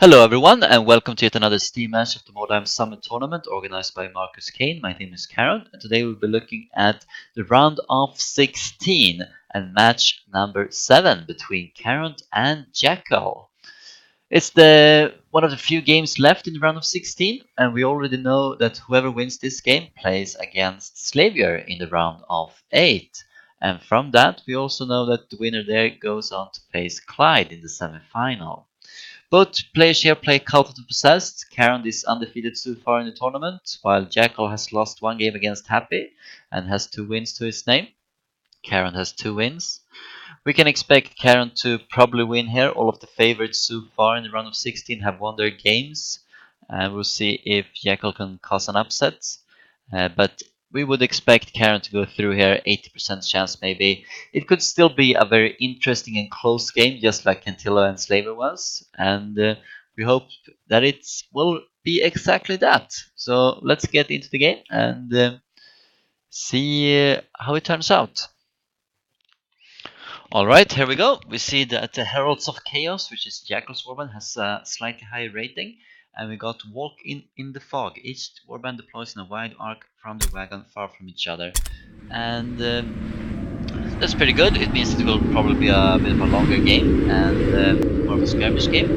Hello everyone and welcome to yet another Steam match of the Mordheim Summit Tournament organized by Marcus Kane. My name is Karond and today we'll be looking at the round of 16 and match number 7 between Karond and Jaeckel. It's one of the few games left in the round of 16 and we already know that whoever wins this game plays against Slavier in the round of 8. And from that we also know that the winner there goes on to face Clyde in the semi-final. Both players here play Cult of the Possessed. Karond is undefeated so far in the tournament, while Jaeckel has lost one game against Happy and has 2 wins to his name. Karond has 2 wins. We can expect Karond to probably win here. All of the favorites so far in the round of 16 have won their games. And we'll see if Jaeckel can cause an upset. But we would expect Karond to go through here, 80% chance maybe. It could still be a very interesting and close game, just like Cantillo and Slaver was. And we hope that it will be exactly that. So let's get into the game and see how it turns out. Alright, here we go. We see that the Heralds of Chaos, which is Jaeckel's warband, has a slightly higher rating. And we got Walk in the Fog. Each warband deploys in a wide arc from the wagon far from each other. And that's pretty good. It means it will probably be a bit of a longer game and more of a skirmish game.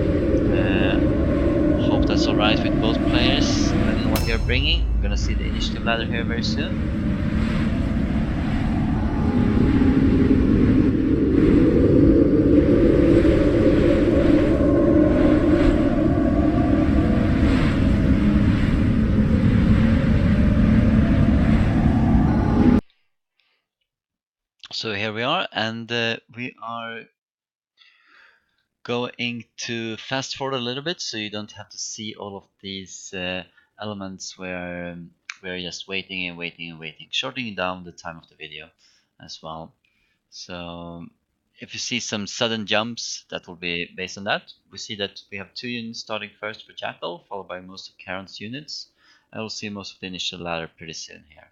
Hope that's alright with both players, depending on what they're bringing. We're gonna see the initiative ladder here very soon. So here we are, and we are going to fast forward a little bit so you don't have to see all of these elements where we're just waiting and waiting and waiting, shortening down the time of the video as well. So if you see some sudden jumps, that will be based on that. We see that we have 2 units starting first for Jaeckel, followed by most of Karond's units. And we'll see most of the initial ladder pretty soon here.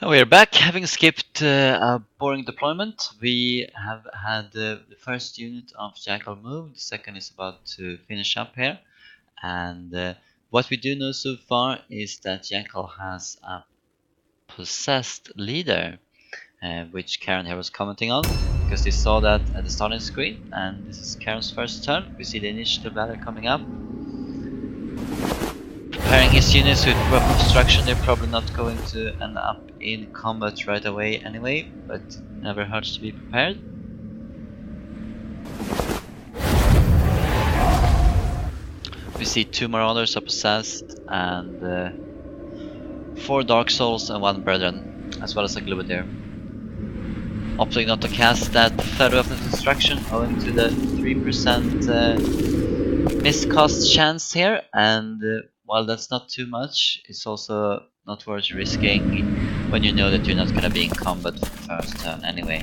We are back, having skipped a boring deployment. We have had the first unit of Jaeckel moved, the second is about to finish up here. And what we do know so far is that Jaeckel has a possessed leader, which Karond here was commenting on, because they saw that at the starting screen. And this is Karond's first turn. We see the initiative ladder coming up. Preparing his units with weapon destruction, they're probably not going to end up in combat right away anyway, but never hurts to be prepared. We see 2 Marauders are possessed and 4 Dark Souls and 1 Brethren, as well as a Globadier. Opting not to cast that third weapon destruction owing to the 3% miscast chance here, and while that's not too much, it's also not worth risking when you know that you're not gonna be in combat for the first turn anyway.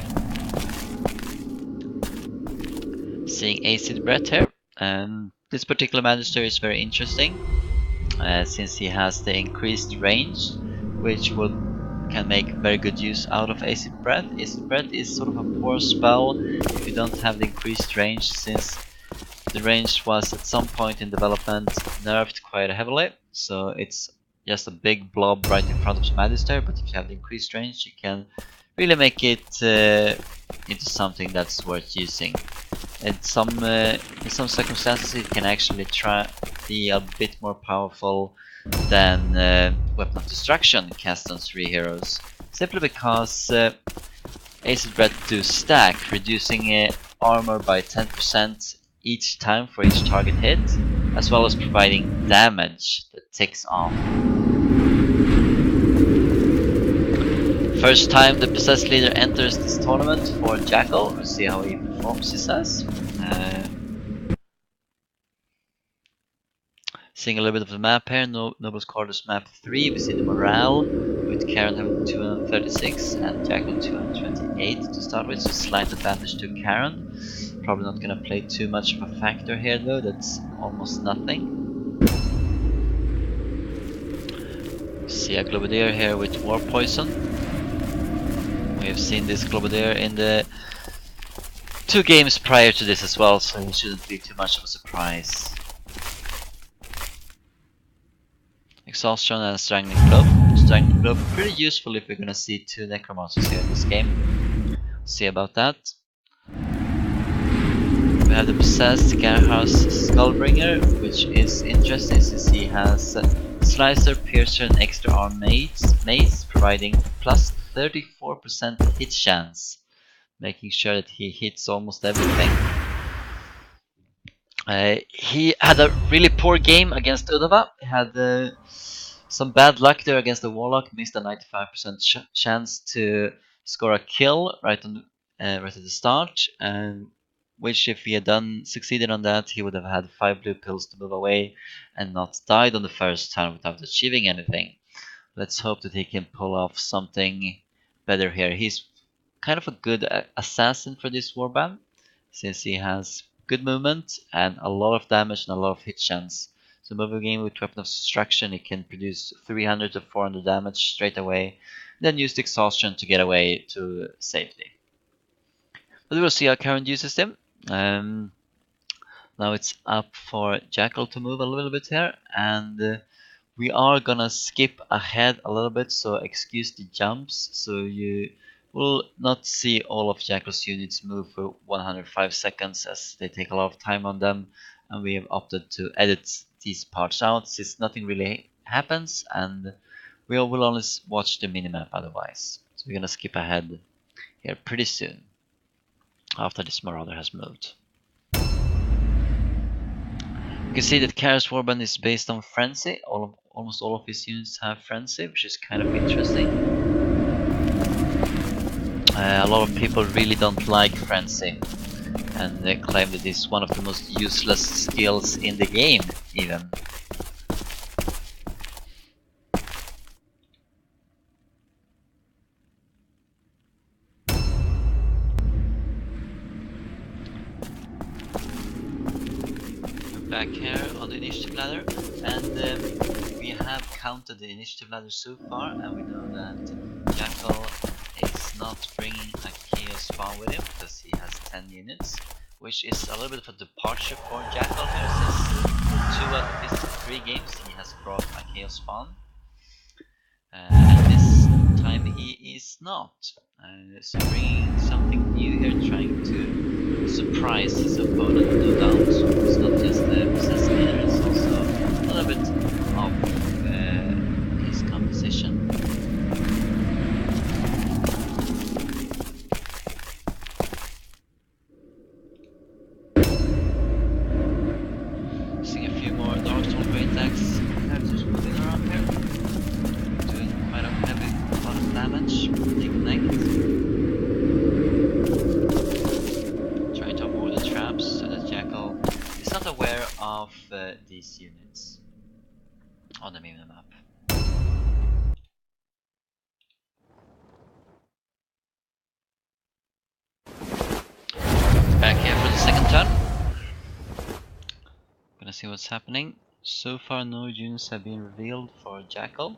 Seeing Acid Breath here, and this particular Magister is very interesting since he has the increased range, which can make very good use out of Acid Breath. Acid Breath is sort of a poor spell if you don't have the increased range, since the range was at some point in development nerfed quite heavily, so it's just a big blob right in front of the Magister, but if you have the increased range you can really make it into something that's worth using. In some circumstances it can actually be a bit more powerful than Weapon of Destruction cast on 3 heroes, simply because Acid Breath do stack, reducing armor by 10% each time for each target hit, as well as providing damage that ticks off. First time the possessed leader enters this tournament for Jaeckel. We'll see how he performs, he says. Seeing a little bit of the map here, Noble's Quarters map 3, we see the morale, with Karond having 236 and Jaeckel 228 to start with, so slight advantage to Karond. Probably not gonna play too much of a factor here though, that's almost nothing. See a Globadier here with War Poison. We have seen this Globadier in the 2 games prior to this as well, so it shouldn't be too much of a surprise. Exhaustion and Strangling Globe. Strangling Globe pretty useful if we're gonna see 2 Necromancers here in this game. See about that. We have the Possessed Garhouse Skullbringer, which is interesting since he has Slicer, Piercer, and Extra Arm Mace, providing plus 34% hit chance, making sure that he hits almost everything. He had a really poor game against Udava. He had some bad luck there against the Warlock, missed a 95% chance to score a kill right at the start, and which if he had succeeded on that, he would have had 5 blue pills to move away and not died on the first turn without achieving anything. Let's hope that he can pull off something better here. He's kind of a good assassin for this warband, since he has good movement and a lot of damage and a lot of hit chance. So moving in with Weapon of Destruction, he can produce 300 to 400 damage straight away, then use the Exhaustion to get away to safety. But we'll see how Karond uses them. Now it's up for Jaeckel to move a little bit here, and we are gonna skip ahead a little bit, so excuse the jumps, so you will not see all of Jaeckel's units move for 105 seconds as they take a lot of time on them, and we have opted to edit these parts out since nothing really happens and we will only watch the minimap otherwise. So we're gonna skip ahead here pretty soon after this Marauder has moved. You can see that Karond's Warband is based on Frenzy. Almost all of his units have Frenzy, which is kind of interesting. A lot of people really don't like Frenzy, and they claim that it's one of the most useless skills in the game, even. Back here on the initiative ladder, and we have counted the initiative ladder so far, and we know that Jaeckel is not bringing a Chaos Spawn with him because he has 10 units, which is a little bit of a departure for Jaeckel here since 2 out of his 3 games he has brought a Chaos Spawn, and this time he is not. So bringing something new here, trying to surprise his opponent, no doubt. It's not just the possessed leader, it's also a little bit of his composition. Seeing a few more Darkstorm Great Axe characters moving around here, doing quite a heavy lot of damage when they connect. So that Jaeckel is not aware of these units on the minimap. Back here for the second turn. Gonna see what's happening. So far no units have been revealed for Jaeckel.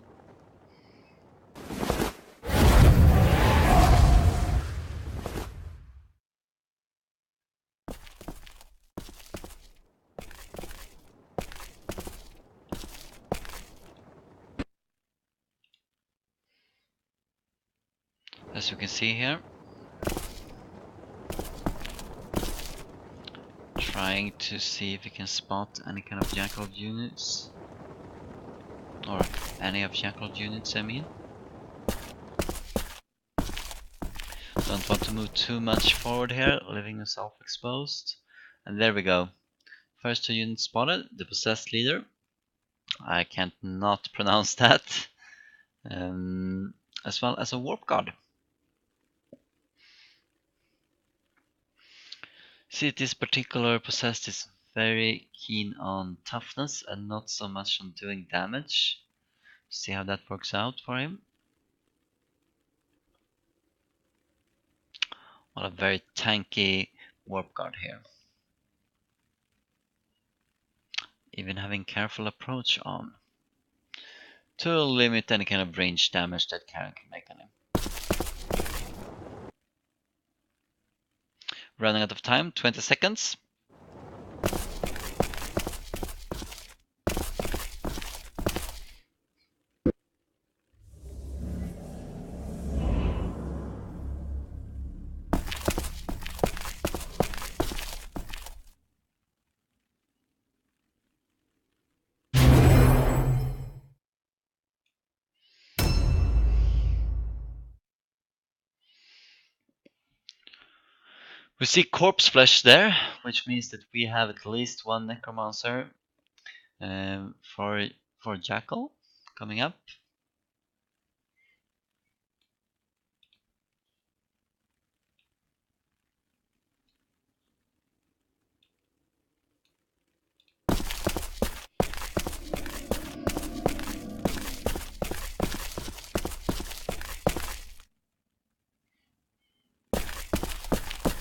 As you can see here, trying to see if we can spot any kind of Jaeckel units, or any of Jaeckel units I mean. Don't want to move too much forward here, leaving yourself exposed. And there we go. First 2 units spotted, the Possessed Leader. I can't not pronounce that. As well as a Warp Guard. See, this particular Possessed is very keen on toughness and not so much on doing damage. See how that works out for him. What a very tanky Warp Guard here. Even having Careful Approach on to limit any kind of range damage that Karond can make on him. Running out of time, 20 seconds. We see corpse flesh there, which means that we have at least one necromancer for Jaeckel coming up.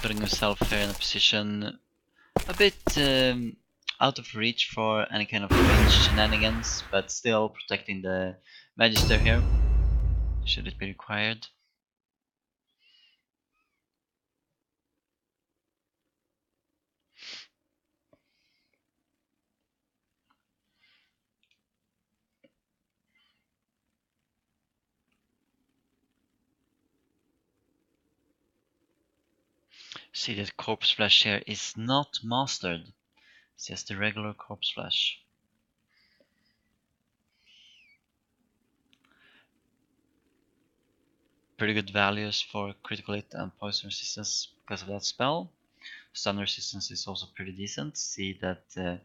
Putting himself here in a position a bit out of reach for any kind of range shenanigans, but still protecting the Magister here, should it be required. See that corpse flesh here is not mastered, it's just the regular corpse flesh. Pretty good values for critical hit and poison resistance because of that spell. Stun resistance is also pretty decent. See that the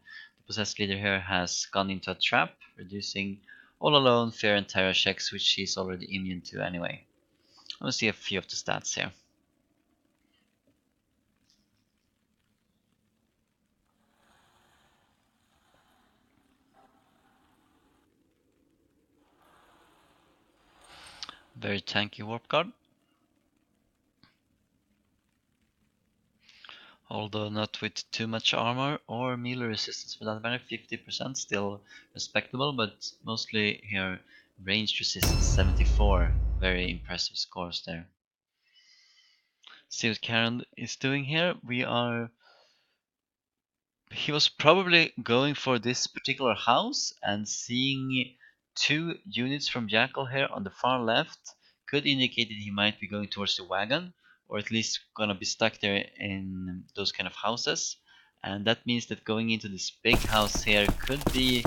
possessed leader here has gone into a trap, reducing all alone fear and terror checks, which she's already immune to anyway. Let's see a few of the stats here. Very tanky warp guard. Although not with too much armor or melee resistance for that matter, 50% still respectable, but mostly here ranged resistance 74. Very impressive scores there. See what Karond is doing here. He was probably going for this particular house, and seeing 2 units from Jaeckel here on the far left could indicate that he might be going towards the wagon, or at least gonna be stuck there in those kind of houses. And that means that going into this big house here could be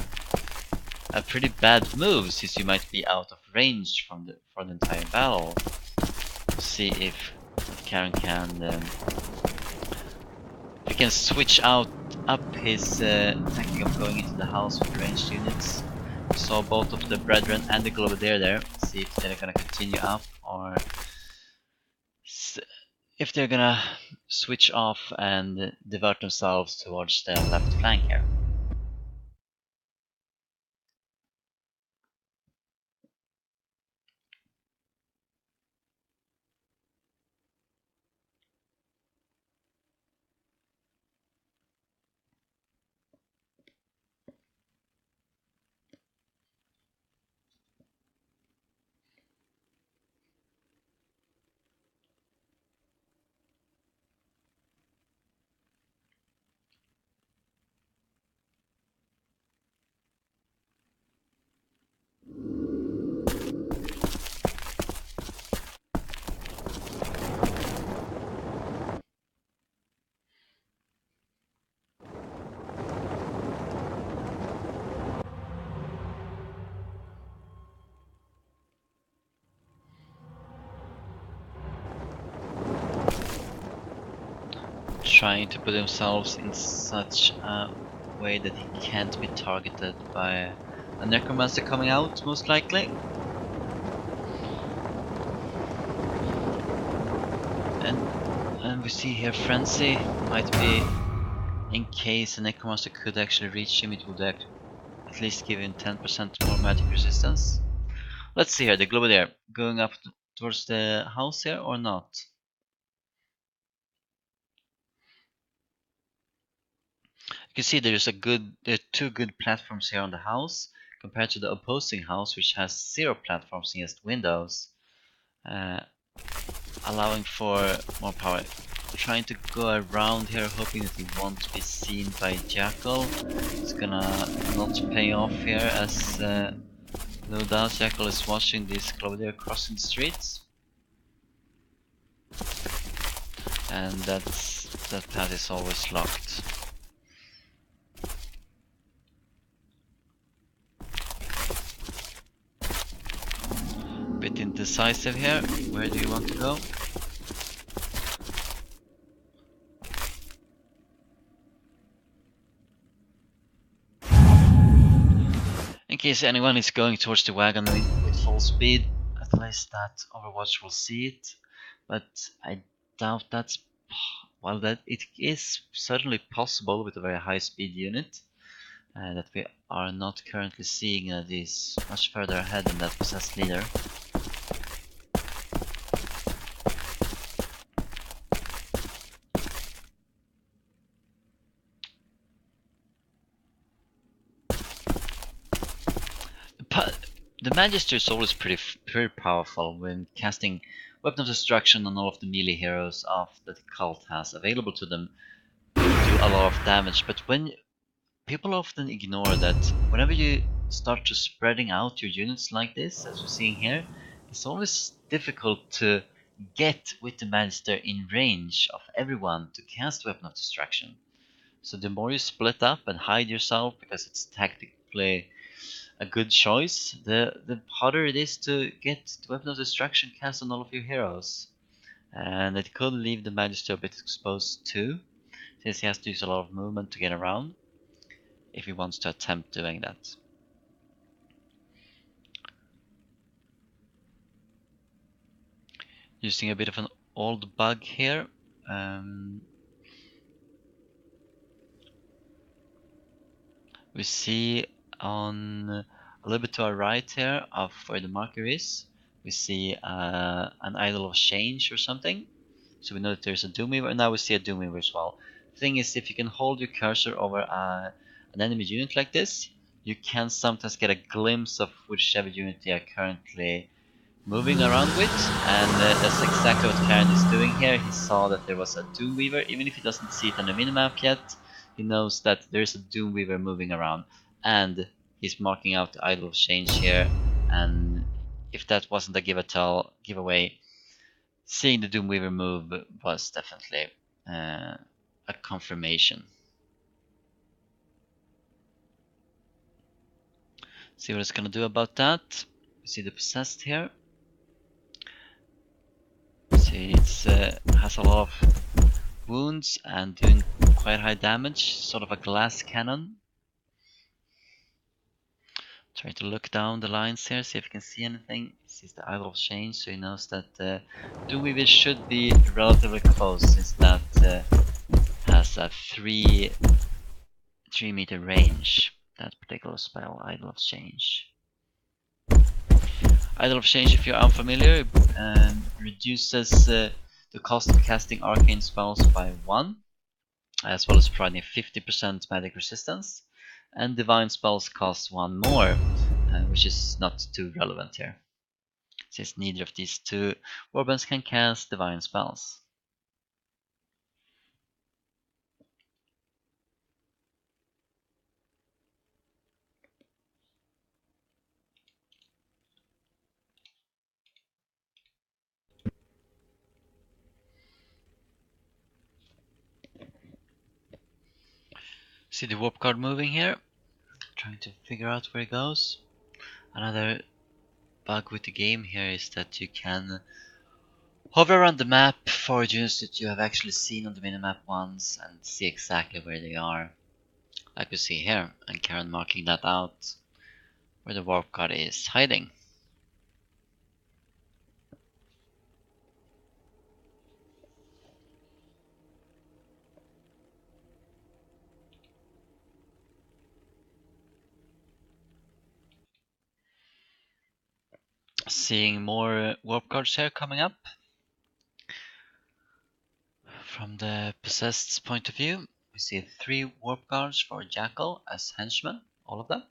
a pretty bad move, since you might be out of range for the entire battle. We'll see if Karond can switch up his tactic of going into the house with ranged units. We saw both of the Brethren and the Globadier there. See if they're gonna continue up, or if they're gonna switch off and divert themselves towards the left flank here. Trying to put themselves in such a way that he can't be targeted by a necromancer coming out, most likely. And we see here Frenzy might be, in case a necromancer could actually reach him, it would at least give him 10% more magic resistance. Let's see here, the Globadier going up towards the house here or not? You can see there are 2 good platforms here on the house compared to the opposing house, which has 0 platforms against windows, allowing for more power. trying to go around here, hoping that he won't be seen by Jaeckel. It's gonna not pay off here, as no doubt Jaeckel is watching these Clothier crossing the streets. And that path is always locked. Bit indecisive here. Where do you want to go? In case anyone is going towards the wagon with full speed, at least that Overwatch will see it. But I doubt that's... Well, that it is certainly possible with a very high speed unit. That we are not currently seeing is much further ahead than that possessed leader. The Magister is always pretty powerful when casting Weapon of Destruction on all of the melee heroes that the cult has available to them to do a lot of damage, but when people often ignore that whenever you start to spreading out your units like this, as we're seeing here, it's always difficult to get with the Magister in range of everyone to cast Weapon of Destruction. So the more you split up and hide yourself, because it's tactically a good choice, the harder it is to get the Weapon of Destruction cast on all of your heroes. And it could leave the Magister a bit exposed too, since he has to use a lot of movement to get around, if he wants to attempt doing that. Using a bit of an old bug here. We see on a little bit to our right here of where the marker is, we see an Idol of Change or something. So we know that there's a Doomweaver, and now we see a Doomweaver as well. The thing is, if you can hold your cursor over an enemy unit like this, you can sometimes get a glimpse of whichever unit they are currently moving around with, and that's exactly what Karond is doing here. He saw that there was a Doomweaver, even if he doesn't see it on the minimap yet, he knows that there's a Doomweaver moving around, and he's marking out the Idol of Change here, and if that wasn't a giveaway, seeing the Doomweaver move was definitely a confirmation. See what it's gonna do about that. You see the Possessed here. See, it has a lot of wounds and doing quite high damage, sort of a glass cannon. Trying to look down the lines here, see if you can see anything. He sees the Idol of Change, so he knows that Doomweaver should be relatively close, since that has a 3 meter range. That particular spell, Idol of Change. Idol of Change, if you're unfamiliar, reduces the cost of casting arcane spells by 1, as well as providing 50% magic resistance, and divine spells cost 1 more, which is not too relevant here, since neither of these two warbands can cast divine spells. See the warp card moving here, trying to figure out where it goes. Another bug with the game here is that you can hover around the map for units that you have actually seen on the minimap once and see exactly where they are. Like we see here, and Karond marking that out, where the warp card is hiding. Seeing more warp cards here coming up. From the Possessed's point of view, we see 3 warp cards for Jaeckel as henchmen, all of them.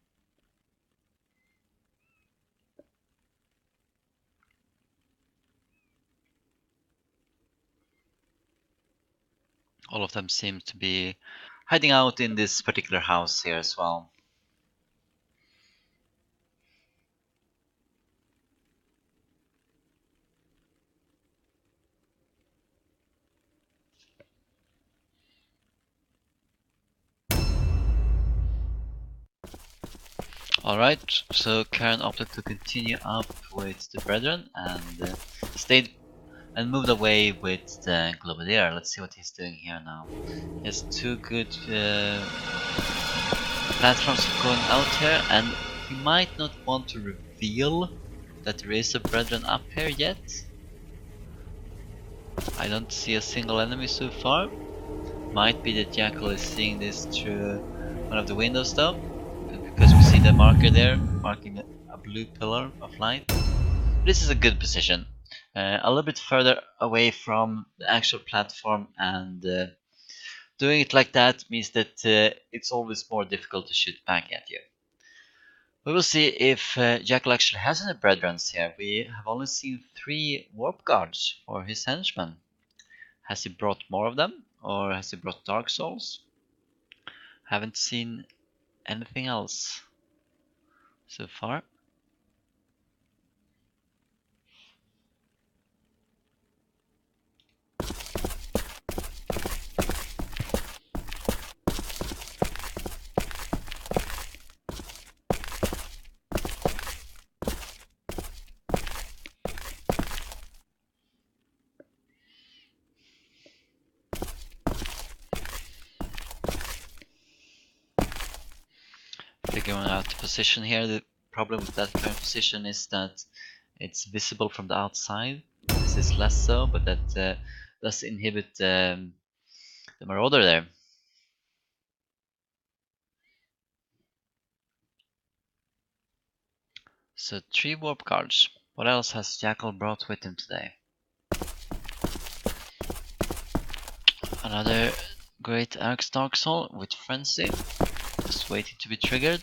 All of them seem to be hiding out in this particular house here as well. Alright, so Karond opted to continue up with the Brethren and stayed and moved away with the Globadier. Let's see what he's doing here now. He has two good platforms going out here, and he might not want to reveal that there is a Brethren up here yet. I don't see a single enemy so far. Might be that Jaeckel is seeing this through one of the windows though, because we see the marker there, marking a blue pillar of light. This is a good position. A little bit further away from the actual platform, and doing it like that means that it's always more difficult to shoot back at you. We will see if Jaeckel actually has any brethrens here. We have only seen 3 warp guards for his henchmen. Has he brought more of them? Or has he brought Dark Souls? Haven't seen anything else so far. Figuring out the position here. The problem with that current position is that it's visible from the outside. This is less so, but that does inhibit the Marauder there. So 3 warp cards. What else has Jaeckel brought with him today? Another great Arx Dark Soul with Frenzy. Just waiting to be triggered.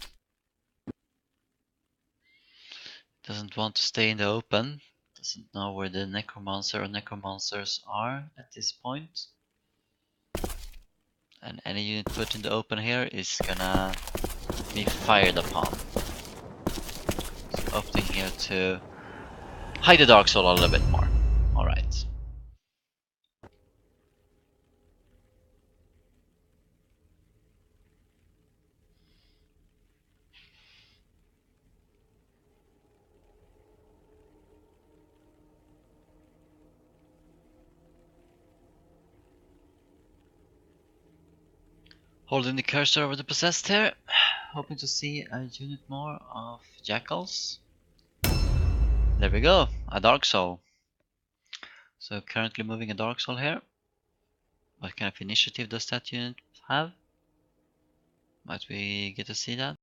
Doesn't want to stay in the open. Doesn't know where the Necromancer or Necromancers are at this point. And any unit put in the open here is gonna be fired upon. So opting here to hide the Dark Soul a little bit more. Alright. Holding the cursor over the possessed here, hoping to see a unit more of Jackals. There we go, a Dark Soul. So currently moving a Dark Soul here. What kind of initiative does that unit have? Might we get to see that?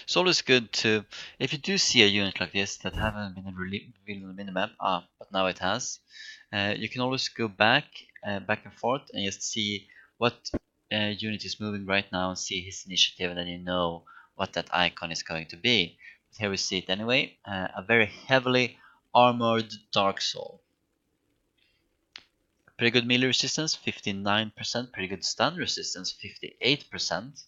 It's always good to, if you do see a unit like this that haven't been revealed on the minimap, but now it has, you can always go back and forth and just see what unit is moving right now and see his initiative, and then you know what that icon is going to be. But here we see it anyway, a very heavily armored Dark Soul. Pretty good melee resistance, 59%, pretty good stun resistance, 58%.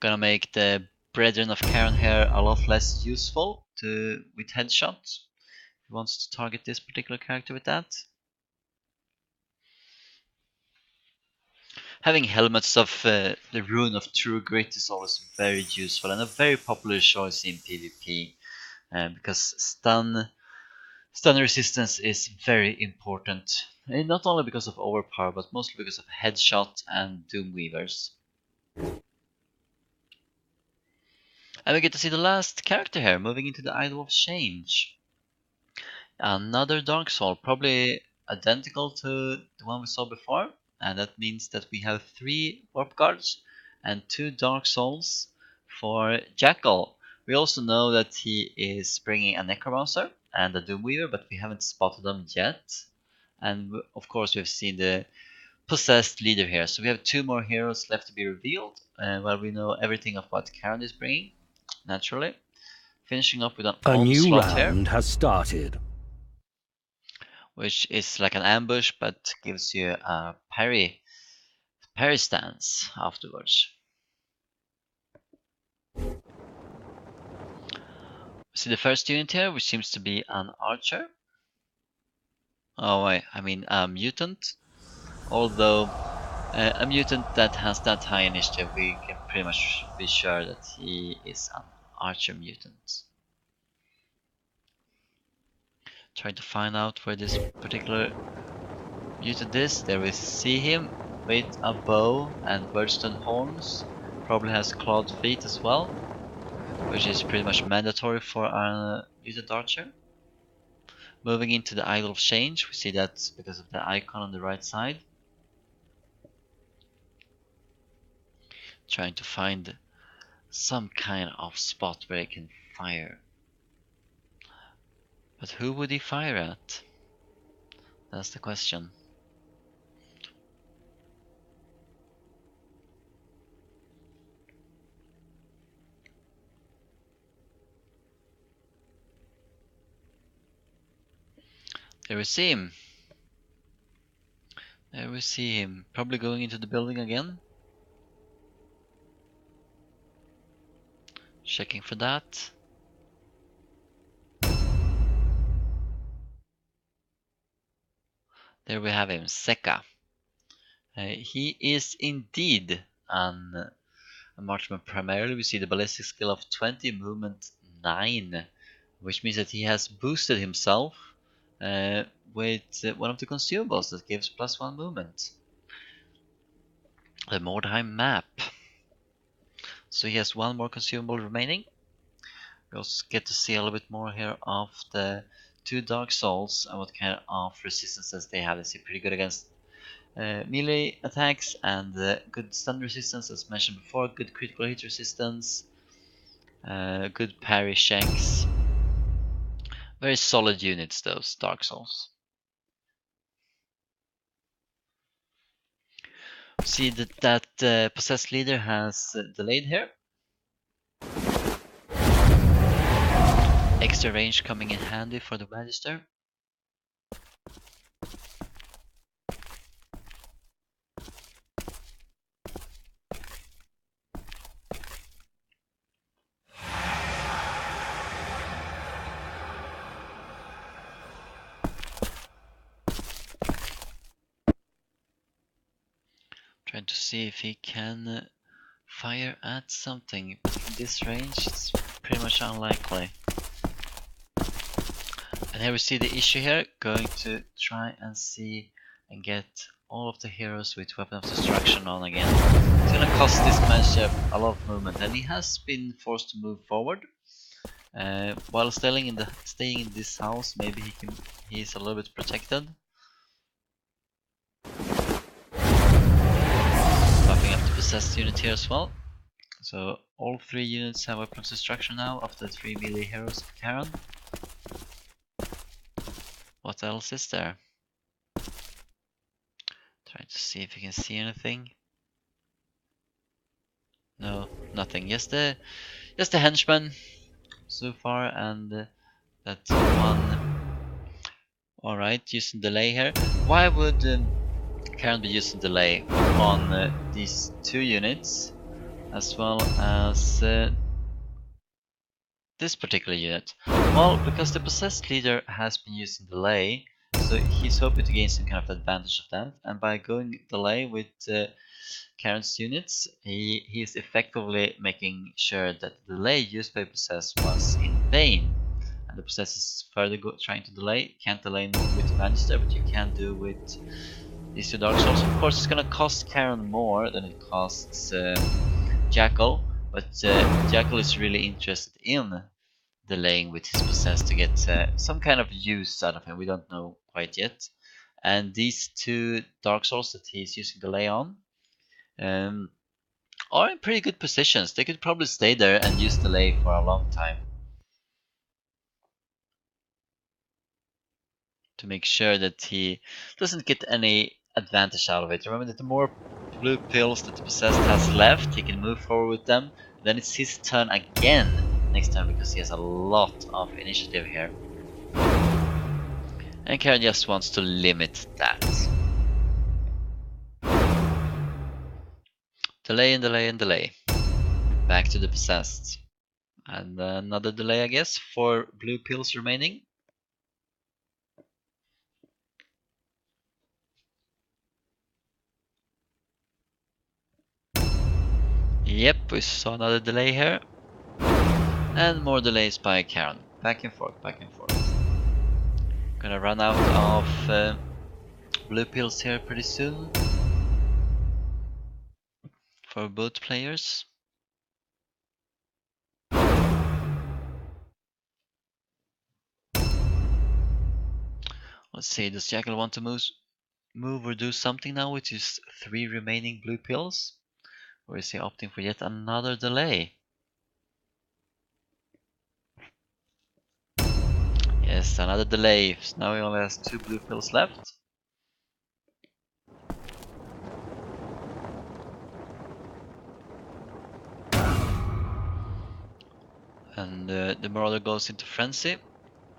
Gonna make the Brethren of Karond here a lot less useful with headshots. He wants to target this particular character with that. Having helmets of the Rune of True Grit is always very useful and a very popular choice in PvP, because stun resistance is very important, and not only because of overpower but mostly because of headshot and Doomweavers. And we get to see the last character here, moving into the Idol of Change. Another Dark Soul, probably identical to the one we saw before, and that means that we have 3 Warp Guards and 2 Dark Souls for Jaeckel. We also know that he is bringing a Necromancer and a Doomweaver, but we haven't spotted them yet. And of course we've seen the possessed leader here, so we have 2 more heroes left to be revealed, while we know everything of what Karond is bringing, naturally. finishing up with an A new onslaught here, round has started. which is like an ambush but gives you a parry stance afterwards. See the first unit here, which seems to be an archer. Oh, I mean a mutant. Although a mutant that has that high initiative, we can pretty much be sure that he is an archer mutant. Trying to find out where this particular mutant is. There we see him with a bow and birdstone horns. Probably has clawed feet as well, which is pretty much mandatory for a mutant archer. Moving into the Idol of Change, we see that because of the icon on the right side. Trying to find some kind of spot where he can fire. But who would he fire at? That's the question. There we see him. There we see him. Probably going into the building again. Checking for that. There we have him, Seka. He is indeed a marksman primarily. We see the ballistic skill of 20, movement 9, which means that he has boosted himself with one of the consumables that gives +1 movement. The Mordheim map. So he has one more consumable remaining. We also get to see a little bit more here of the 2 Dark Souls and what kind of resistances they have. They seem pretty good against melee attacks and good stun resistance, as mentioned before, good critical hit resistance, good parry shanks. Very solid units, those Dark Souls. See that possessed leader has delayed here. Extra range coming in handy for the Magister. Trying to see if he can fire at something, but from this range it's pretty much unlikely. And here we see the issue here, going to try and see and get all of the heroes with Weapon of Destruction on again. It's gonna cost this matchup a lot of movement, and he has been forced to move forward. While staying in this house, maybe he's a little bit protected. Buffing up the possessed unit here as well. So all 3 units have Weapon of Destruction now of the 3 melee heroes of Karond. What else is there? Trying to see if you can see anything. No, nothing. Just the henchman so far, and that's one. Alright, using delay here. Why would Karond be using delay on these 2 units as well as this particular unit? Well, because the possessed leader has been using delay, so he's hoping to gain some kind of advantage of that, and by going delay with Karond's units, he is effectively making sure that the delay used by possess was in vain. And the possess is further trying to delay. Can't delay more with Magister, but you can do with these 2 Dark Souls. Of course, it's gonna cost Karond more than it costs Jaeckel, but Jaeckel is really interested in delaying with his possess to get some kind of use out of him. We don't know quite yet. And these 2 Dark Souls that he's using delay on are in pretty good positions. They could probably stay there and use delay for a long time to make sure that he doesn't get any advantage out of it. Remember that the more blue pills that the possessed has left, he can move forward with them. Then it's his turn again next turn because he has a lot of initiative here. And Karond just wants to limit that. Delay and delay and delay. Back to the possessed. And another delay, I guess, for blue pills remaining. Yep, we saw another delay here. And more delays by Karond. Back and forth, back and forth. Gonna run out of blue pills here pretty soon. For both players. Let's see, does Jaeckel want to move or do something now with his 3 remaining blue pills? Or is he opting for yet another delay? Yes, another delay. So now he only has 2 blue pills left. And the Marauder goes into frenzy.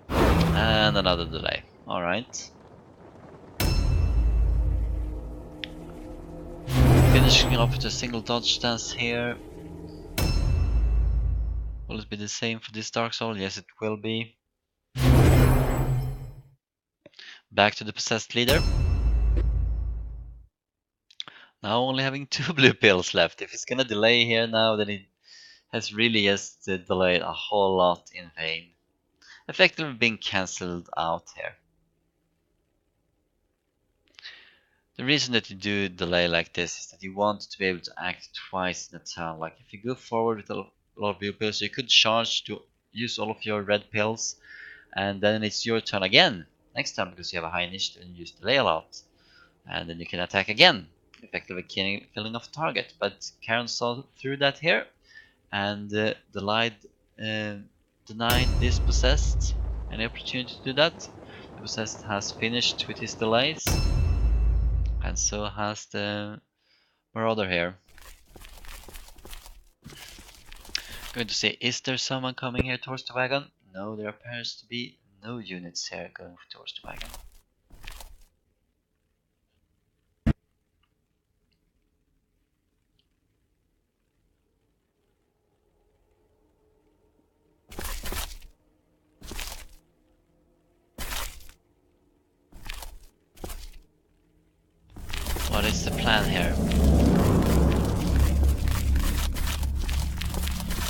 And another delay. Alright. Finishing off with a single dodge stance here. Will it be the same for this Dark Soul? Yes, it will be. Back to the possessed leader. Now only having 2 blue pills left. If he's gonna delay here now, then he has really just delayed a whole lot in vain. Effectively being cancelled out here. The reason that you do delay like this is that you want to be able to act twice in a turn. Like if you go forward with a lot of blue pills, you could charge to use all of your red pills, and then it's your turn again next turn because you have a high initiative and you use delay a lot. And then you can attack again, effectively killing off target. But Karond saw through that here and denied this possessed any opportunity to do that. The possessed has finished with his delays. And so has the Marauder here. Going to say, is there someone coming here towards the wagon? No, there appears to be no units here going towards the wagon. What is the plan here?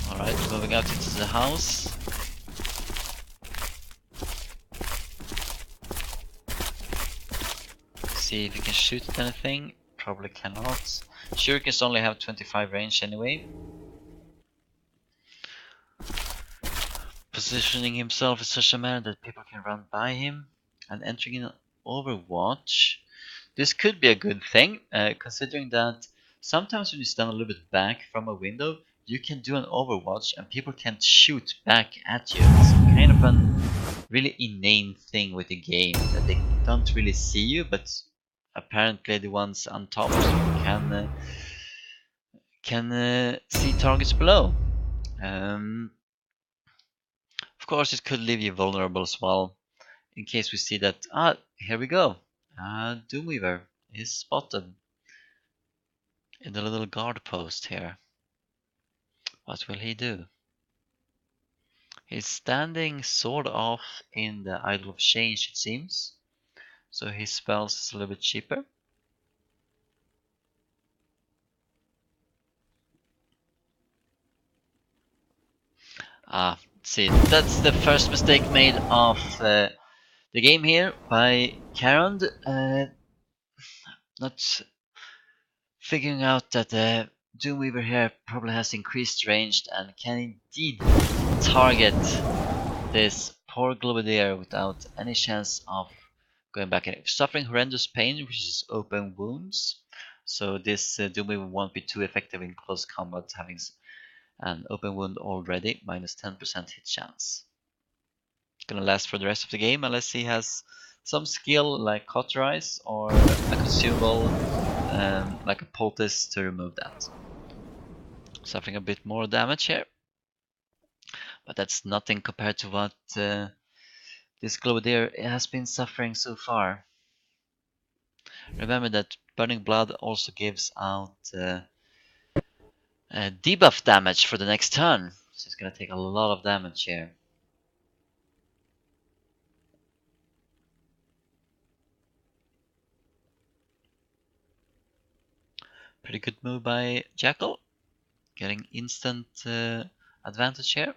Alright, moving out into the house. See if you can shoot at anything. Probably cannot. Shurikens only have 25 range anyway. Positioning himself in such a manner that people can run by him. And entering in Overwatch. This could be a good thing, considering that sometimes when you stand a little bit back from a window, you can do an Overwatch and people can't shoot back at you. It's kind of a really inane thing with the game, that they don't really see you, but apparently the ones on top can see targets below. Of course, it could leave you vulnerable as well, in case we see that, here we go. Doomweaver is spotted in the little guard post here. What will he do? He's standing sort of in the Idol of Change, it seems. So his spells is a little bit cheaper. See, that's the first mistake made of the game here by Karond. Not figuring out that the Doomweaver here probably has increased range and can indeed target this poor Globadier without any chance of going back in. Suffering horrendous pain, which is open wounds. So this Doomweaver won't be too effective in close combat, having an open wound already, minus 10% hit chance. Gonna last for the rest of the game unless he has some skill like Cauterize or a consumable like a Poultice to remove that. Suffering a bit more damage here. But that's nothing compared to what this Globadier has been suffering so far. Remember that Burning Blood also gives out debuff damage for the next turn. So it's gonna take a lot of damage here. Pretty good move by Jaeckel. Getting instant advantage here.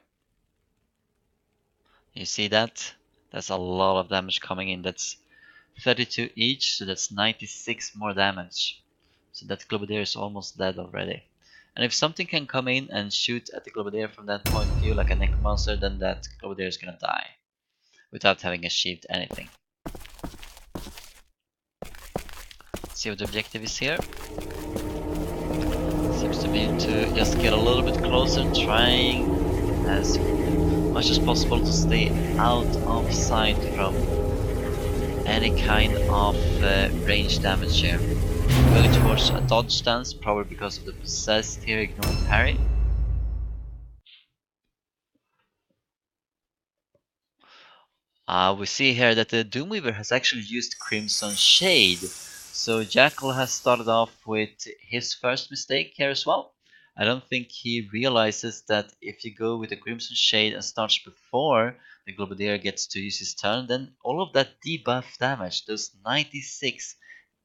You see that? That's a lot of damage coming in. That's 32 each, so that's 96 more damage. So that Globadier is almost dead already. And if something can come in and shoot at the Globadier from that point of view, like a Necromancer, then that Globadier is gonna die without having achieved anything. Let's see what the objective is here. Seems to be to just get a little bit closer, trying as much as possible to stay out of sight from any kind of range damage here. Going towards a dodge stance, probably because of the possessed here, ignoring parry. We see here that the Doomweaver has actually used Crimson Shade. So Jaeckel has started off with his first mistake here as well. I don't think he realizes that if you go with the Crimson Shade and starts before the Globadier gets to use his turn, then all of that debuff damage, those 96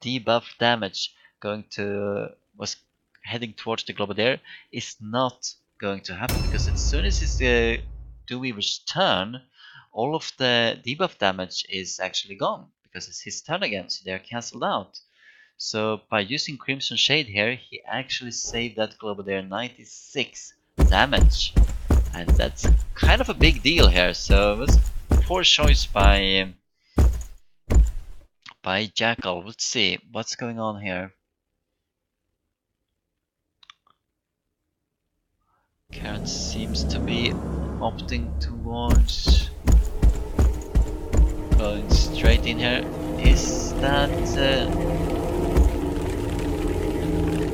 debuff damage was heading towards the Globadier, is not going to happen, because as soon as it's the Doomweaver's turn, all of the debuff damage is actually gone, because it's his turn again, so they're cancelled out. So by using Crimson Shade here, he actually saved that Globadier 96 damage. And that's kind of a big deal here, so it was a poor choice by Jaeckel. Let's see, what's going on here? Karond seems to be opting towards going straight in here. Is that...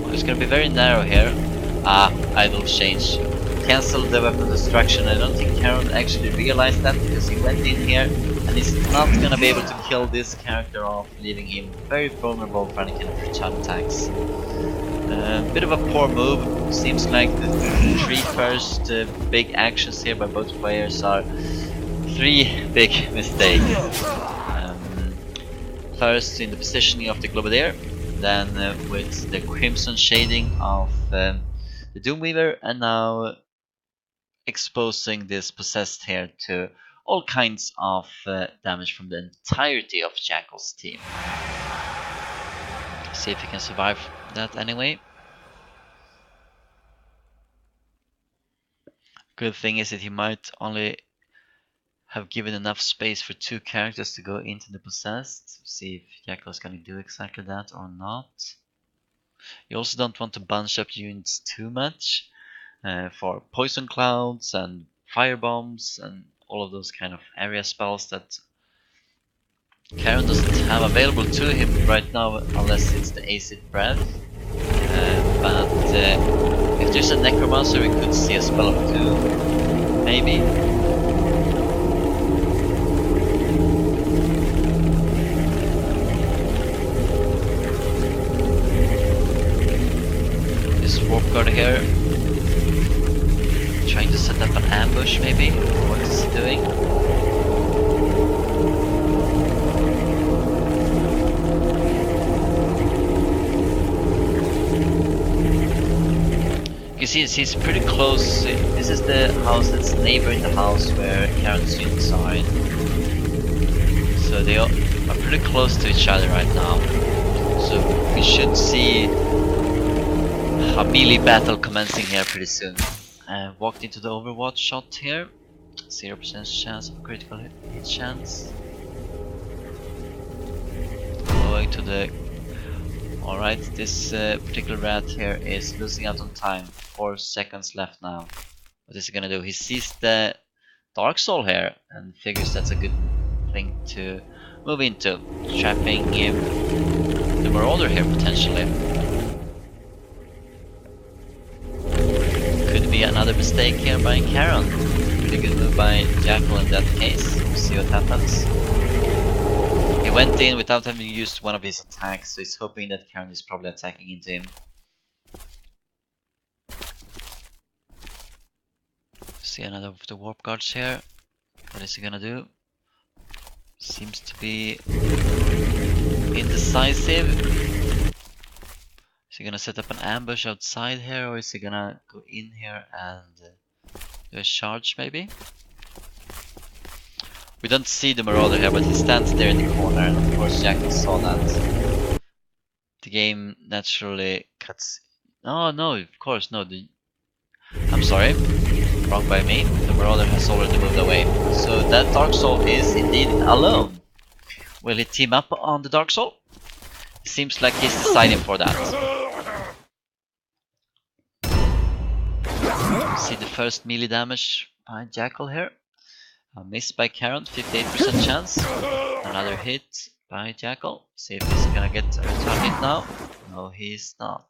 well, it's gonna be very narrow here. Idle change. Cancel the weapon destruction. I don't think Karond actually realized that, because he went in here and he's not gonna be able to kill this character off, leaving him very vulnerable for any kind of return attacks. Bit of a poor move. Seems like the three first big actions here by both players are three big mistakes. First in the positioning of the Globadier, then with the Crimson Shading of the Doomweaver, and now exposing this Possessed here to all kinds of damage from the entirety of Jaeckel's team. See if he can survive that anyway. Good thing is that he might only have given enough space for two characters to go into the Possessed. See if Jaeckel is going to do exactly that or not. You also don't want to bunch up units too much for Poison Clouds and Fire Bombs and all of those kind of area spells that Karond doesn't have available to him right now, unless it's the Acid Breath. But if there's a Necromancer, we could see a spell of 2, maybe. This Warp Guard here, trying to set up an ambush maybe. What is he doing? You see, he's pretty close. This is the house that's neighboring the house where Karond's units are in. So they are pretty close to each other right now. So we should see a melee battle commencing here pretty soon. Walked into the Overwatch shot here. 0% chance of critical hit chance. Going to the... Alright, this particular rat here is losing out on time. 4 seconds left now. What is he gonna do? He sees the Dark Soul here and figures that's a good thing to move into. Trapping him, the Marauder here potentially. Could be another mistake here by Karond. Pretty good move by Jaeckel in that case. We'll see what happens. He went in without having used one of his attacks, so he's hoping that Karond is probably attacking into him. See another of the warp guards here. What is he gonna do? Seems to be indecisive. Is he gonna set up an ambush outside here, or is he gonna go in here and do a charge maybe? We don't see the Marauder here, but he stands there in the corner, and of course Jaeckel saw that. The game naturally cuts... Oh no, of course, no. I'm sorry, wrong by me. The Marauder has already moved away. So that Dark Soul is indeed alone. Will he team up on the Dark Soul? Seems like he's deciding for that. See the first melee damage by Jaeckel here. A miss by Karond, 58% chance. Another hit by Jaeckel. See if he's gonna get a return hit now. No, he's not.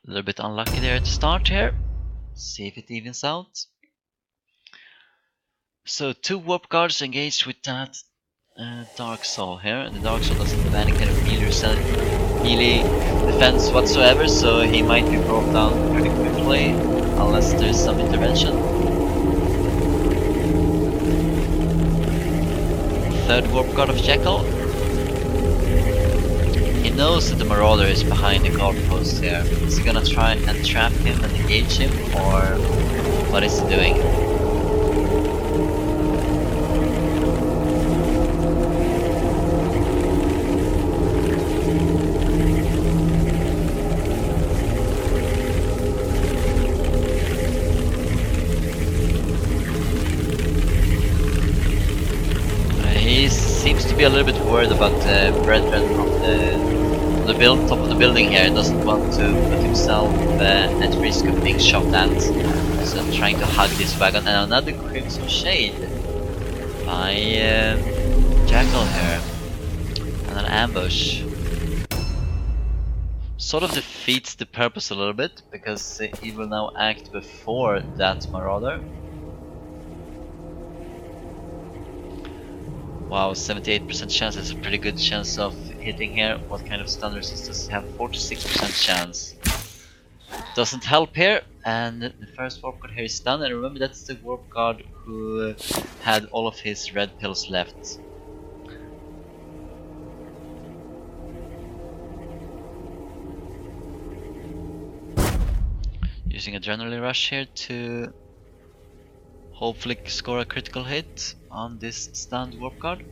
A little bit unlucky there at the start here. See if it evens out. So 2 warp guards engaged with that Dark Soul here, and the Dark Soul doesn't have any kind of melee defense whatsoever, so he might be brought down pretty quickly unless there's some intervention. Third warp guard of Jaeckel. He knows that the Marauder is behind the guard post here. Is he gonna try and trap him and engage him, or what is he doing? He seems to be a little bit worried about the brethren of the top of the building here. He doesn't want to put himself at risk of being shot at. So I'm trying to hug this wagon. And another Crimson Shade by Jaeckel here. And an ambush. Sort of defeats the purpose a little bit, because he will now act before that Marauder. Wow, 78% chance, that's a pretty good chance of hitting here. What kind of stun resist does he have? 46% chance. Doesn't help here, and the first warp guard here is done. And remember, that's the warp guard who had all of his red pills left. Using Adrenaline Rush here to hopefully score a critical hit on this stunned warp guard.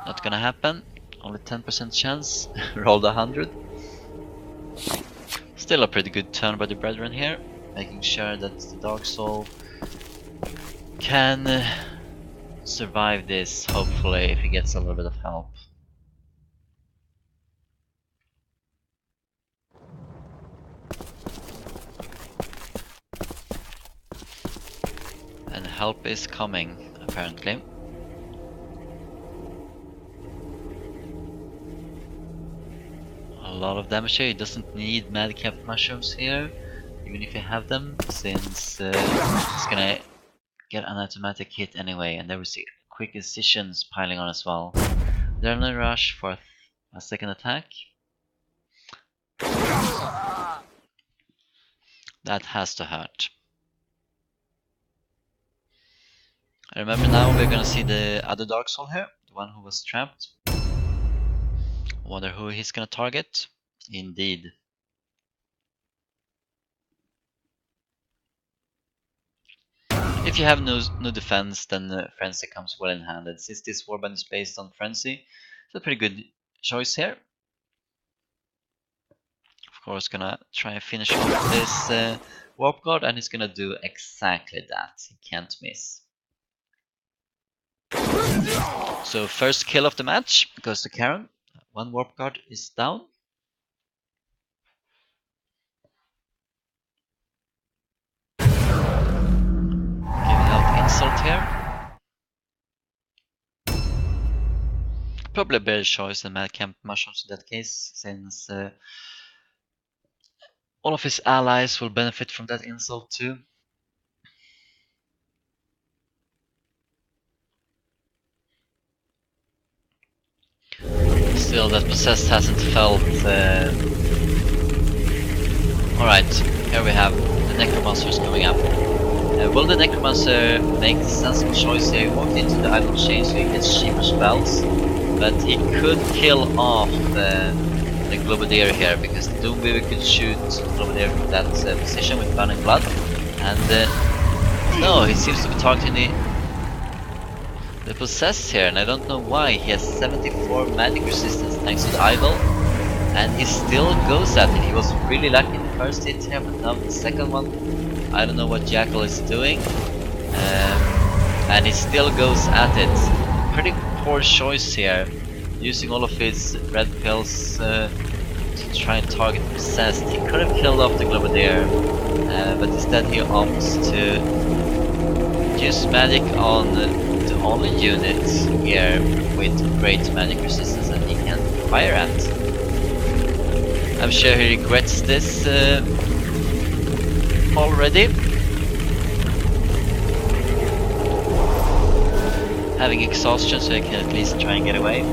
Not gonna happen. Only 10% chance. Rolled 100. Still a pretty good turn by the brethren here, making sure that the Dark Soul can survive this, hopefully, if he gets a little bit of help. And help is coming, apparently. A lot of damage here. He doesn't need madcap mushrooms here, even if you have them, since it's gonna get an automatic hit anyway. And there we see quick incisions piling on as well. Adrenaline Rush for a second attack. That has to hurt. And remember, now we're gonna see the other Dark Soul here, the one who was trapped. Wonder who he's gonna target. Indeed. If you have no defense, then Frenzy comes well in hand. And since this warband is based on Frenzy, it's a pretty good choice here. Of course, gonna try and finish off this warp guard, and he's gonna do exactly that. He can't miss. So first kill of the match goes to Karond. One warp guard is down. Giving out insult here. Probably a better choice than Madcamp Mushrooms in that case, since All of his allies will benefit from that insult too. Still, that possessed hasn't felt. Alright, here we have the necromancers coming up. Will the necromancer make the sensible choice here? He walked into the idol chain so he gets cheaper spells, but he could kill off the Globadier here, because the Doomweaver could shoot Globadier from that position with Burning Blood. And no, he seems to be targeting the possessed here, and I don't know why. He has 74 magic resistance thanks to the idol, and he still goes at it. He was really lucky in the first hit here, but now the second one, I don't know what Jaeckel is doing, and he still goes at it. Pretty poor choice here, using all of his red pills to try and target the possessed. He could have killed off the Globadier, but instead he opts to use magic on the only unit here with great magic resistance that he can fire at. I'm sure he regrets this already. Having exhaustion so he can at least try and get away.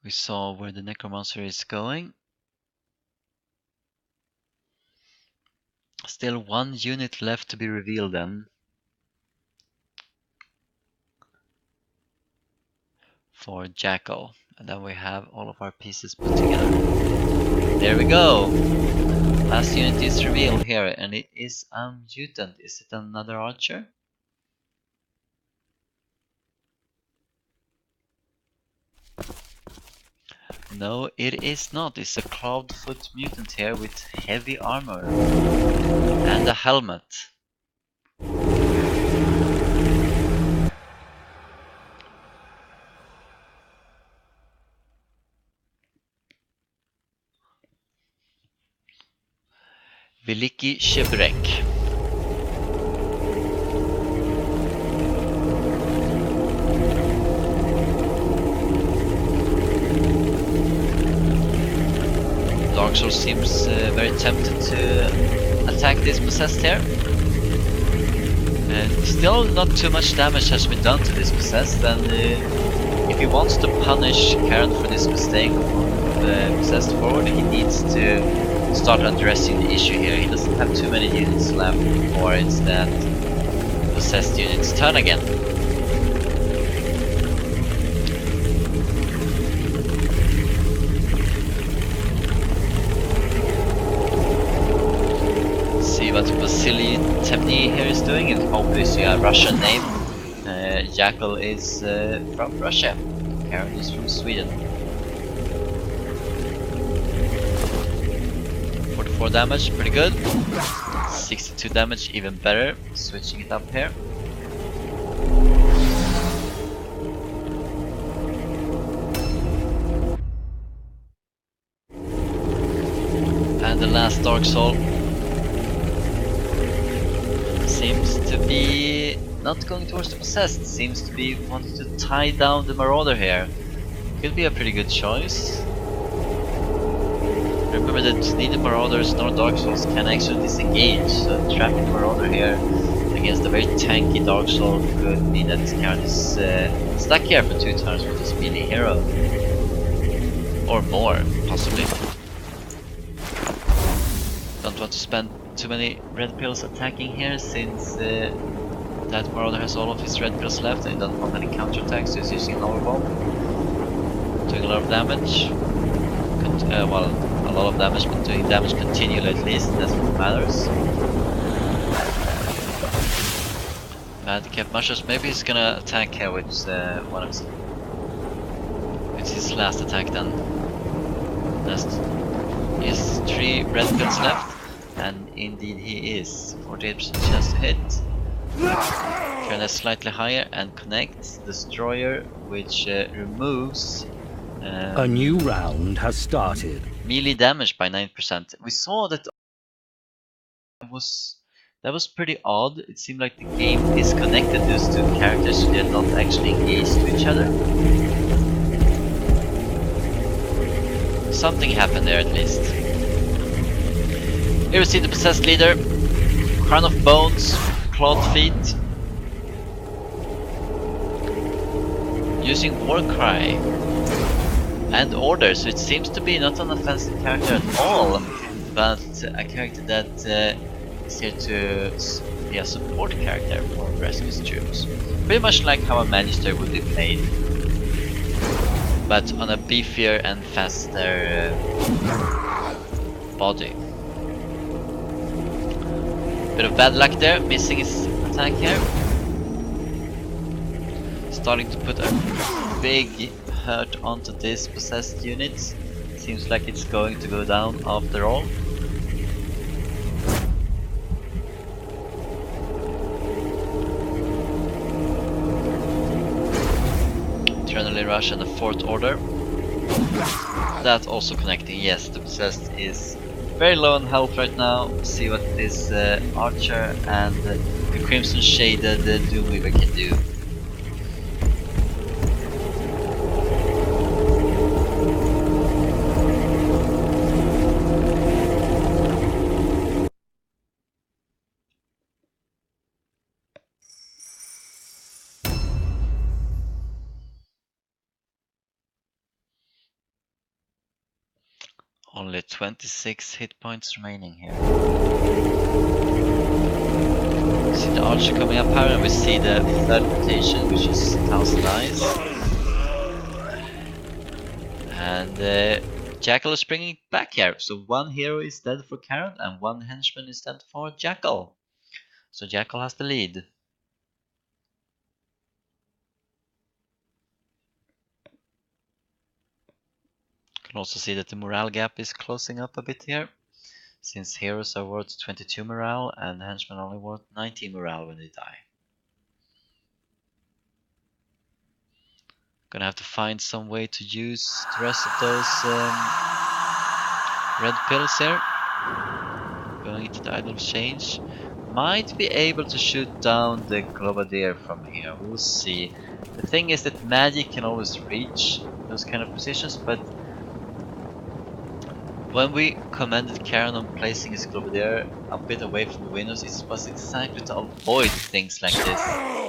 We saw where the necromancer is going. Still one unit left to be revealed then. For Jaeckel. And then we have all of our pieces put together. There we go! Last unit is revealed here, and it is a mutant. Is it another archer? No, it is not. It's a Cloudfoot mutant here with heavy armor and a helmet. Veliki Shebrek. Dark Souls seems very tempted to attack this possessed here. And still not too much damage has been done to this possessed, and if he wants to punish Karond for this mistake of the possessed forward, he needs to start addressing the issue here. He doesn't have too many units left before it's that possessed unit's turn again. See what Vasily Temny here is doing. It's obviously a Russian name. Jaeckel is from Russia. Karond is from Sweden. 44 damage, pretty good. 62 damage, even better. Switching it up here. And the last Dark Soul seems to be not going towards the possessed, seems to be wanting to tie down the Marauder here. Could be a pretty good choice. Remember that neither Marauders nor Dark Souls can actually disengage, so trapping the Marauder here against a very tanky Dark Soul could mean that Karond is stuck here for 2 turns with a speedy hero. Or more, possibly. Don't want to spend too many red pills attacking here, since that Marauder has all of his red pills left and he doesn't want any counterattacks, so he's using an overbomb. Doing a lot of damage. Well, a lot of damage, but doing damage continually at least, that's what matters. Madcap Mushrooms, maybe he's gonna attack here with one of his last attack then. He has 3 red pills left, and Indeed he is. 48% chance to hit. Turn that slightly higher and connect Destroyer, which removes A new round has started. melee damage by 9%. We saw that was pretty odd. It seemed like the game disconnected those two characters, so they're not actually engaged to each other. Something happened there at least. Here we see the possessed leader, crown of bones, clawed feet, using Warcry and Order, so it seems to be not an offensive character at all, but a character that is here to be a support character for the rest of his troops. Pretty much like how a Magister would be played, but on a beefier and faster body. Bit of bad luck there, missing his attack here. Starting to put a big hurt onto this possessed unit. Seems like it's going to go down after all. Adrenaline Rush and the Fourth Order. That also connecting. Yes, the possessed is very low on health right now. See what this Archer and the Crimson Shaded Doomweaver can do. Only 26 hit points remaining here. We see the Archer coming up here, and we see the third mutation, which is 1000 eyes. And Jaeckel is bringing back here. So one hero is dead for Karond, and one henchman is dead for Jaeckel. So Jaeckel has the lead. You can also see that the morale gap is closing up a bit here, since heroes are worth 22 morale and henchmen only worth 19 morale when they die. Gonna have to find some way to use the rest of those red pills here. Going into the Idol of Change. Might be able to shoot down the Globadier from here, we'll see. The thing is that magic can always reach those kind of positions, but when we commended Karond on placing his Globadier a bit away from the windows, it was exactly to avoid things like this,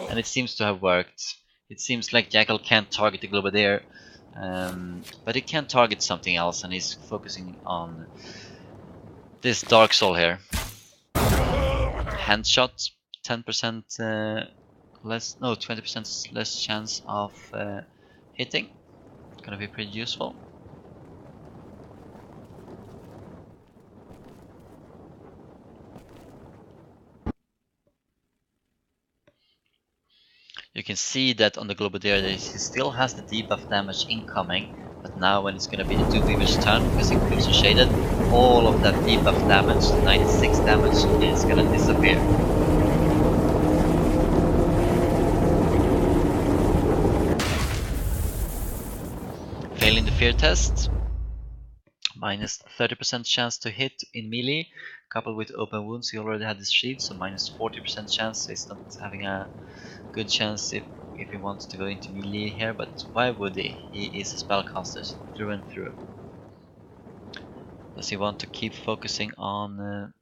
and it seems to have worked. It seems like Jaeckel can't target the Globadier, but he can target something else, and he's focusing on this Dark Soul here. Handshot, 10% less, no, 20% less chance of hitting. Gonna be pretty useful. You can see that on the Globadier he still has the debuff damage incoming, but now when it's gonna be the Doomweaver's turn, because in Crimson Shaded, all of that debuff damage, the 96 damage, is gonna disappear. Failing the fear test, minus 30% chance to hit in melee, coupled with open wounds. He already had his shield, so minus 40% chance. So he's not having a good chance if he wants to go into melee here, but why would he? He is a spellcaster through and through. Does he want to keep focusing on the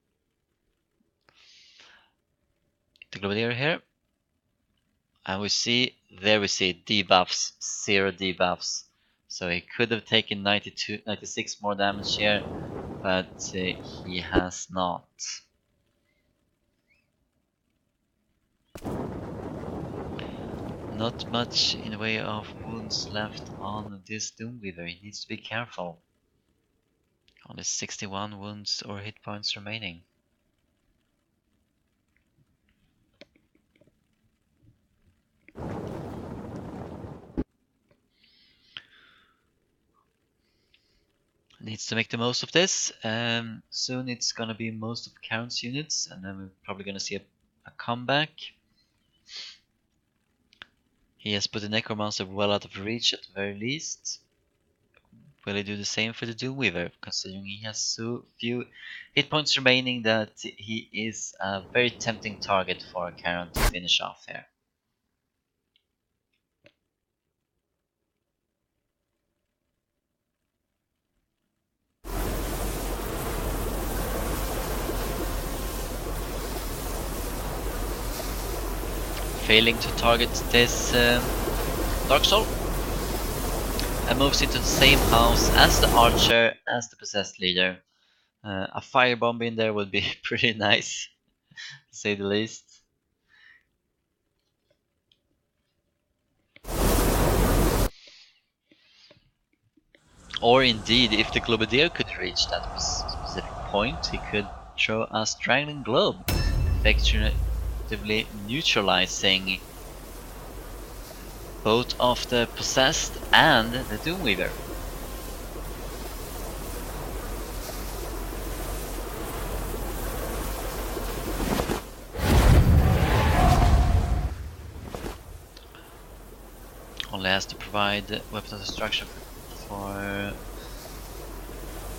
Globadier here? And we see, there we see debuffs, 0 debuffs. So he could have taken 96 more damage here, but he has not. Not much in the way of wounds left on this Doomweaver. He needs to be careful. Only 61 wounds or hit points remaining. needs to make the most of this. Soon it's gonna be most of Karond's units, and then we're probably gonna see a comeback. He has put the Necromancer well out of reach at the very least. Will he do the same for the Doomweaver, considering he has so few hit points remaining that he is a very tempting target for Karond to finish off here. Failing to target this Dark Soul, and moves into the same house as the Archer, as the Possessed Leader. A firebomb in there would be pretty nice, to say the least. Or indeed, if the Globadier could reach that specific point, he could throw a Strangling Globe, effectively neutralizing both of the Possessed and the Doomweaver. Only has to provide weapons of destruction for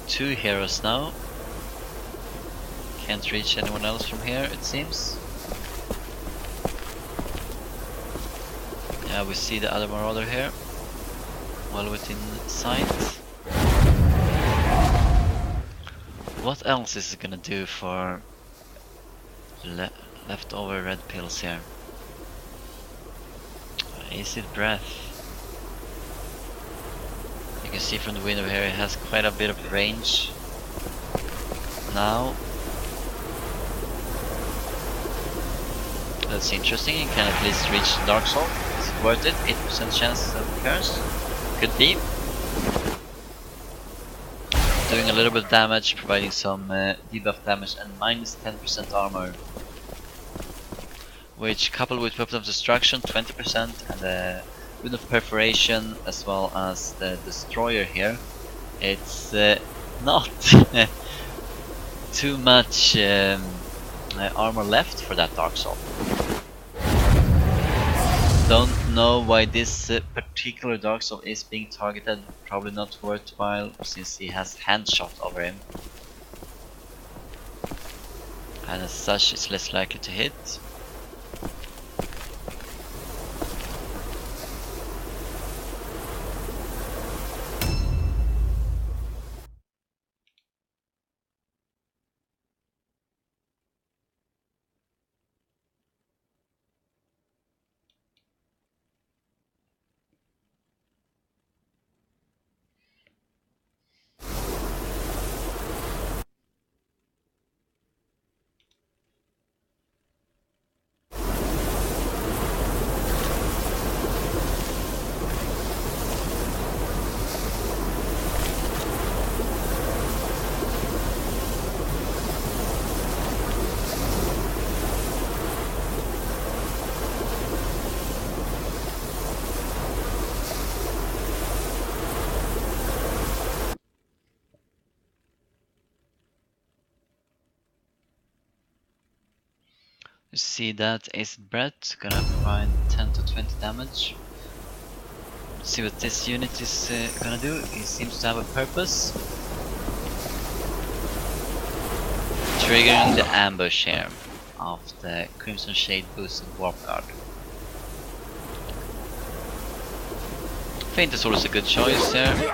2 heroes now. Can't reach anyone else from here, it seems. Yeah, we see the other Marauder here, well within sight. What else is it gonna do for leftover red pills here? Acid Breath. You can see from the window here it has quite a bit of range now. That's interesting, you can at least reach Dark Soul. Is it worth it? 8% chance of curse? Could be. Doing a little bit of damage, providing some debuff damage and minus 10% armor. Which, coupled with Weapon of Destruction, 20%, and the Wind of Perforation, as well as the Destroyer here, it's not too much armor left for that Dark Soul. Don't know why this particular Dark Soul is being targeted, probably not worthwhile since he has Handshot over him. And as such it's less likely to hit. You see that Acid Breath gonna provide 10 to 20 damage. Let's see what this unit is gonna do. It seems to have a purpose. Triggering the ambush here of the Crimson Shade boosted Warp Guard. Feint is always a good choice here.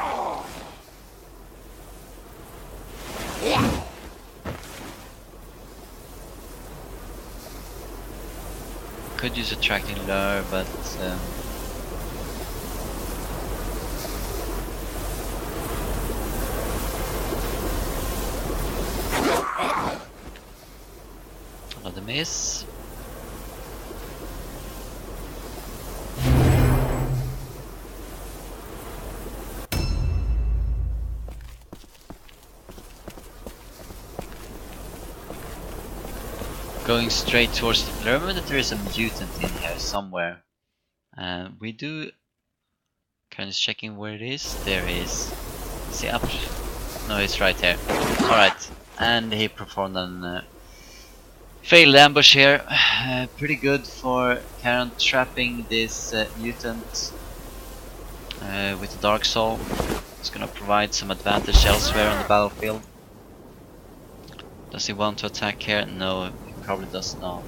Could use Attracting Lure, but another miss. Going straight towards. Remember that there is a mutant in here somewhere. We do. Kind of checking where it is. There is. See up No, he's right here. Alright, and he performed an failed ambush here. Pretty good for Karond trapping this mutant with the Dark Soul. It's gonna provide some advantage elsewhere on the battlefield. Does he want to attack here? No, he probably does not.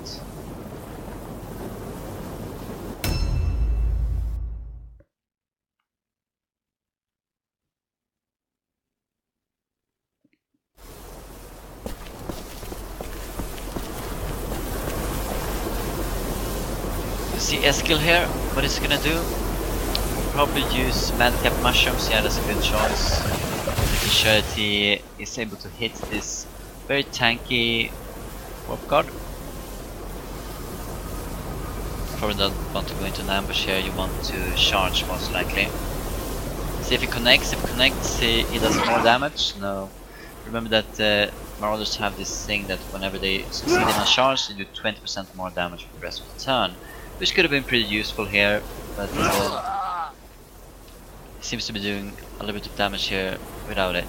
You see Jaeckel here, what is he gonna do? Probably use Madcap Mushrooms, yeah, that's a good choice. Making sure that he is able to hit this very tanky Warp Guard. Probably don't want to go into an ambush here, you want to charge most likely. See if he connects. If he connects, he does more damage. No. Remember that Marauders have this thing that whenever they succeed in a charge, they do 20% more damage for the rest of the turn. Which could have been pretty useful here, but he seems to be doing a little bit of damage here without it.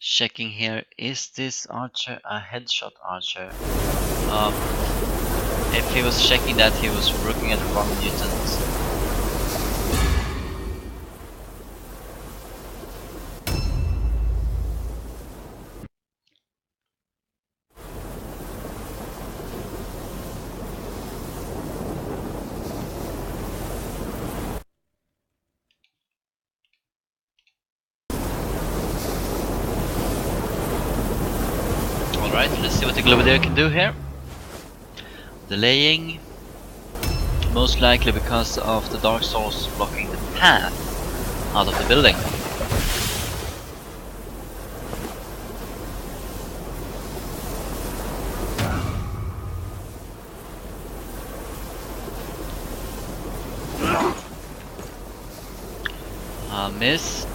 Checking here, is this archer a headshot archer? If he was checking that, he was looking at the wrong mutant. Alright, let's see what the Globadier can do here. Delaying. Most likely because of the Dark Souls blocking the path out of the building. Miss.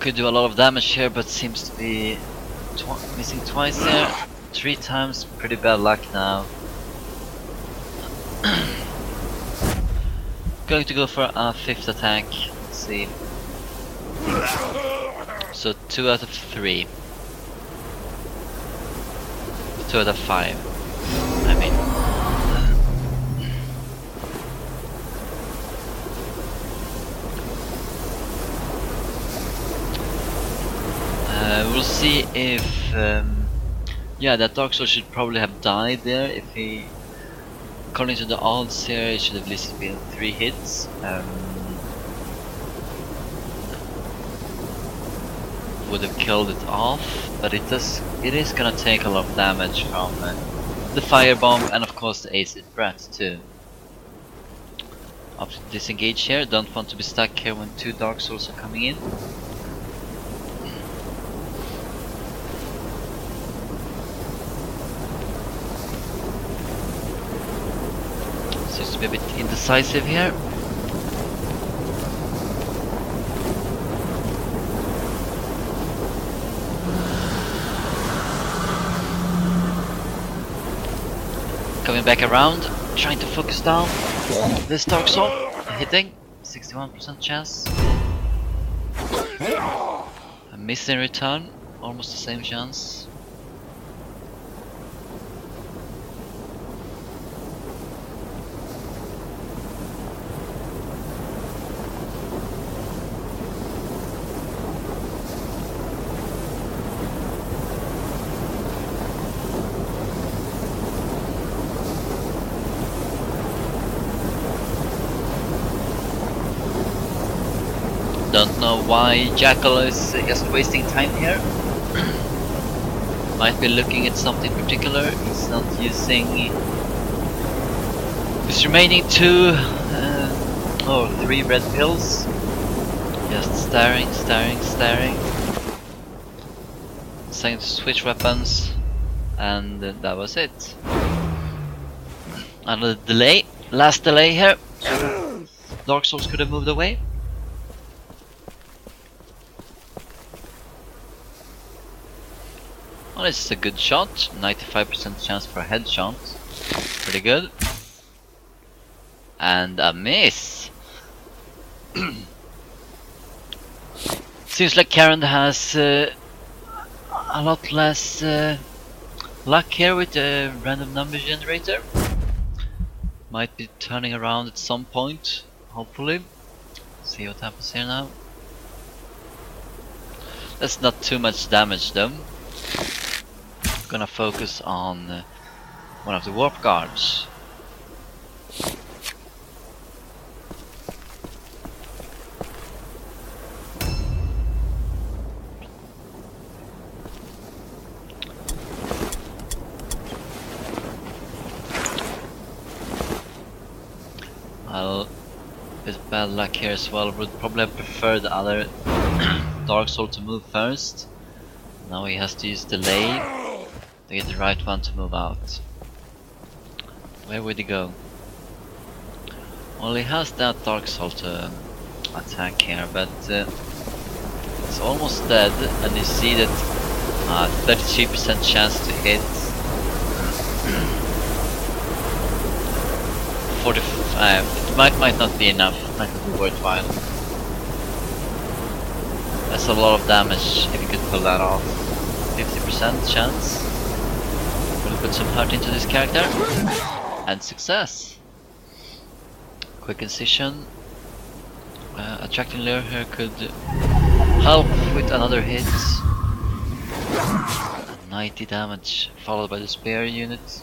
Could do a lot of damage here, but seems to be missing twice there. 3 times, pretty bad luck now. Going to go for a 5th attack. Let's see. So 2 out of 3. 2 out of 5. I mean. We'll see if yeah, that Dark Soul should probably have died there. If he, according to the odds here, it should have at least been 3 hits. Would have killed it off, but it is gonna take a lot of damage from the firebomb and of course the acid breath too. Option to disengage here. Don't want to be stuck here when 2 Dark Souls are coming in. Seems to be a bit indecisive here. Coming back around, trying to focus down this Dark Soul, hitting, 61% chance. A miss in return, almost the same chance. Don't know why Jaeckel is just wasting time here. Might be looking at something particular. He's not using his remaining 2 or 3 red pills. Just staring. Deciding to switch weapons, and that was it. Another delay, last delay here. Dark Souls could have moved away. Well, it's a good shot. 95% chance for a headshot. Pretty good. And a miss. Seems like Karond has a lot less luck here with the random number generator. Might be turning around at some point, hopefully. See what happens here now. That's not too much damage though. Gonna focus on one of the warp guards. Well, with bad luck here as well, would probably have preferred the other Dark Soul to move first. Now he has to use delay to get the right one to move out. Where would he go? Well, he has that Dark Soul to attack here, but it's almost dead, and you see that 33% chance to hit. 45. It might not be enough. Might not be worthwhile. That's a lot of damage if you could pull that off. 50% chance. We'll put some heart into this character. And success. Quick incision. Attracting lure here could help with another hit. 90 damage, followed by the spear unit.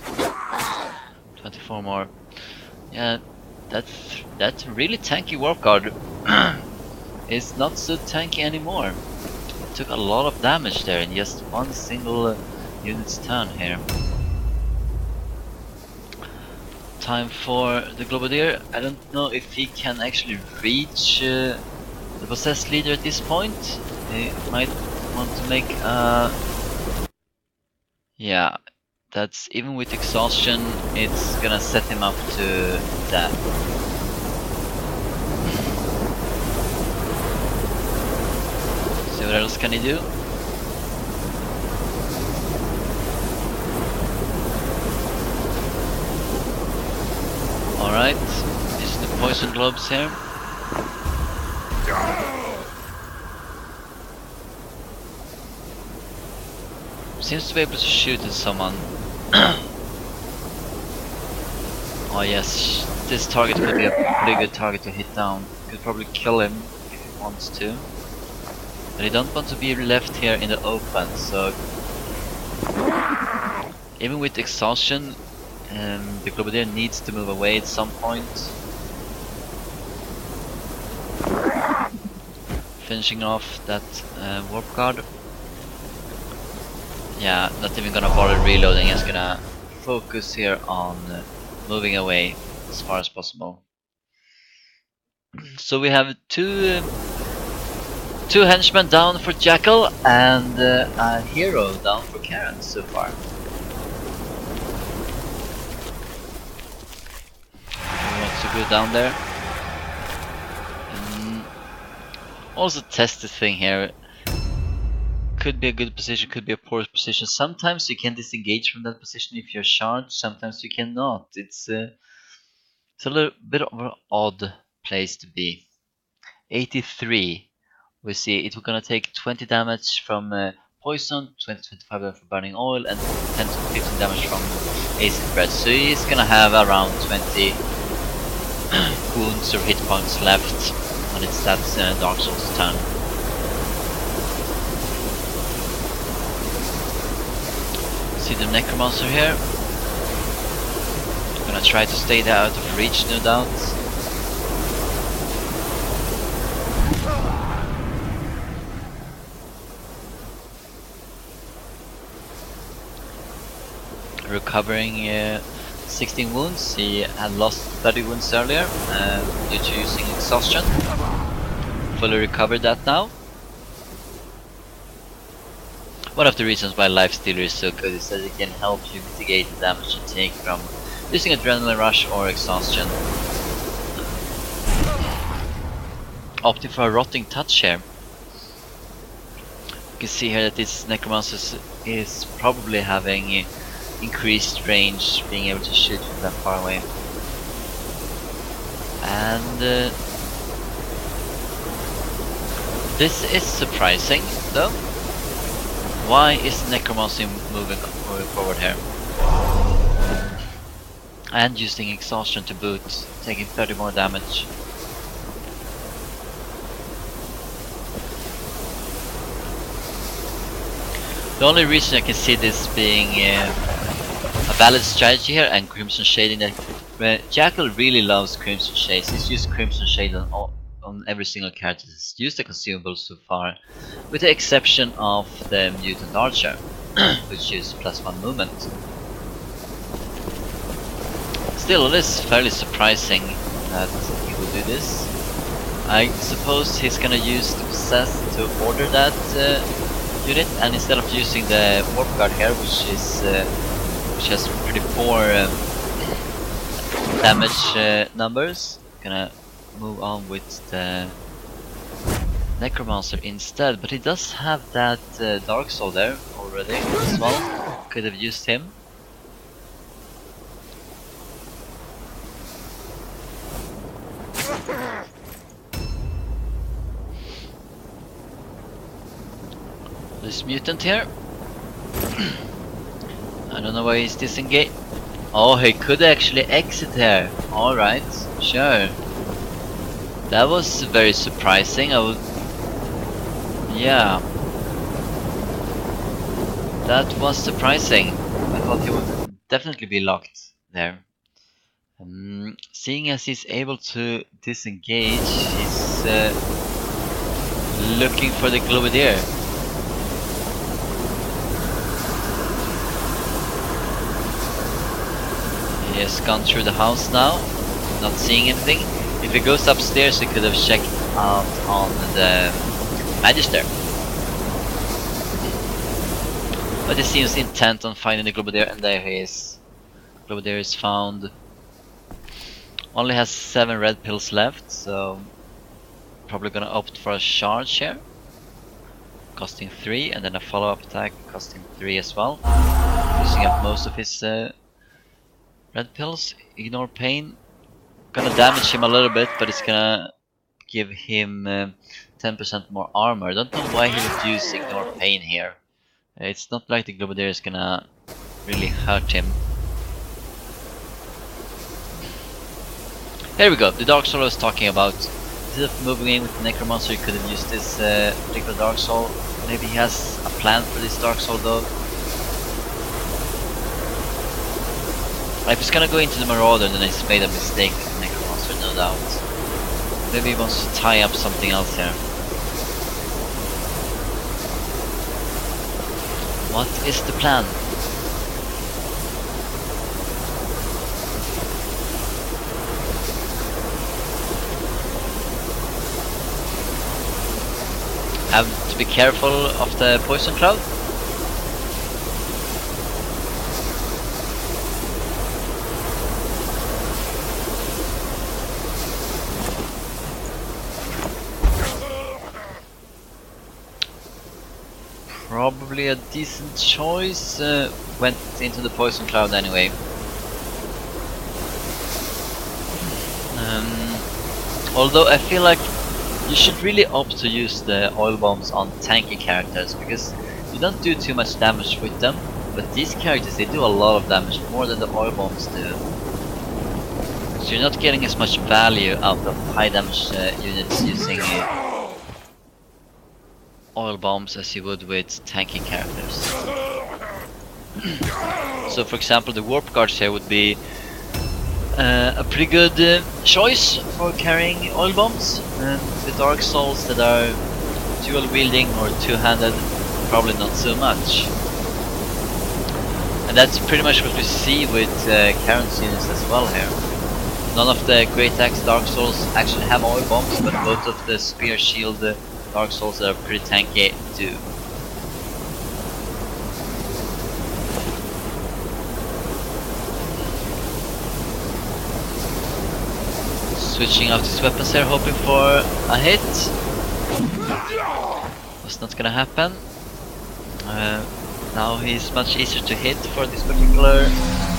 24 more. Yeah, that really tanky warp guard is not so tanky anymore. It took a lot of damage there in just one single unit's turn here. Time for the Globadier. I don't know if he can actually reach the possessed leader at this point. He might want to make yeah, that's even with exhaustion, it's gonna set him up to death. See what else can he do? Alright, is the poison globes here. Seems to be able to shoot at someone. Oh yes, this target could be a pretty good target to hit down. Could probably kill him if he wants to. But he don't want to be left here in the open, so even with exhaustion, the Globadier needs to move away at some point. Finishing off that warp guard. Yeah, not even gonna bother reloading, just gonna focus here on moving away as far as possible. So we have two henchmen down for Jaeckel and a hero down for Karond so far. Who wants to go down there? Also test the thing here. Could be a good position, could be a poor position. Sometimes you can disengage from that position if you're charged, sometimes you cannot. It's a little bit of an odd place to be. 83. We see it's gonna take 20 damage from poison, 20-25 damage from burning oil, and 10-15 damage from acid breath. So he's gonna have around 20 wounds or hit points left when it's that Dark Souls turn. See the Necromancer here. Gonna try to stay out of reach, no doubt. Recovering 16 wounds. He had lost 30 wounds earlier due to using exhaustion. Fully recovered that now. One of the reasons why Life Stealer is so good is that it can help you mitigate the damage you take from using Adrenaline Rush or Exhaustion. opting for a rotting touch here. You can see here that this Necromancer is probably having increased range, being able to shoot from that far away. And this is surprising, though. Why is the Necromancer moving forward here? And using exhaustion to boot, taking 30 more damage. The only reason I can see this being a valid strategy here, and Crimson Shade, in that Jaeckel really loves Crimson Shades. He's used Crimson Shade on every single character he's used the consumable so far, with the exception of the Mutant Archer, which is +1 movement. Still, it is fairly surprising that he would do this. I suppose he's gonna use the Possess to order that unit, and instead of using the Warp Guard here, which has pretty poor damage numbers, gonna move on with the Necromancer instead. But he does have that Dark Soul there already as well. Could have used him. This mutant here. I don't know why he's disengaged. Oh, he could actually exit here. Alright, sure. That was very surprising. Yeah. That was surprising. I thought he would definitely be locked there. Seeing as he's able to disengage, he's looking for the Globadier. He has gone through the house now, not seeing anything. If he goes upstairs, he could have checked out on the Magister. But he seems intent on finding the Globadier, and there he is. Globadier is found. Only has 7 red pills left, so probably gonna opt for a charge here, costing 3, and then a follow-up attack costing 3 as well, using up most of his red pills. Ignore pain, gonna damage him a little bit, but it's gonna give him 10% more armor. Don't know why he would use ignore pain here. It's not like the Globadier is gonna really hurt him. Here we go, the Dark Soul I was talking about. Instead of moving in with the Necromancer, you could have used this particular Dark Soul. Maybe he has a plan for this Dark Soul though. If he's gonna go into the Marauder, then he's made a mistake with the Necromancer, no doubt. Maybe he wants to tie up something else here. What is the plan? Have to be careful of the poison cloud. Probably a decent choice. Went into the poison cloud anyway. Although I feel like you should really opt to use the oil bombs on tanky characters, because you don't do too much damage with them, but these characters, they do a lot of damage, more than the oil bombs do. So you're not getting as much value out of high damage units using oil bombs as you would with tanky characters. So for example, the warp guards here would be a pretty good choice for carrying oil bombs. The Dark Souls that are dual wielding or two-handed, probably not so much. And that's pretty much what we see with Karond's units as well here. None of the Great Axe Dark Souls actually have oil bombs, but both of the Spear Shield Dark Souls are pretty tanky too. Switching out his weapons here, hoping for a hit. Was not gonna happen. Now he's much easier to hit for this particular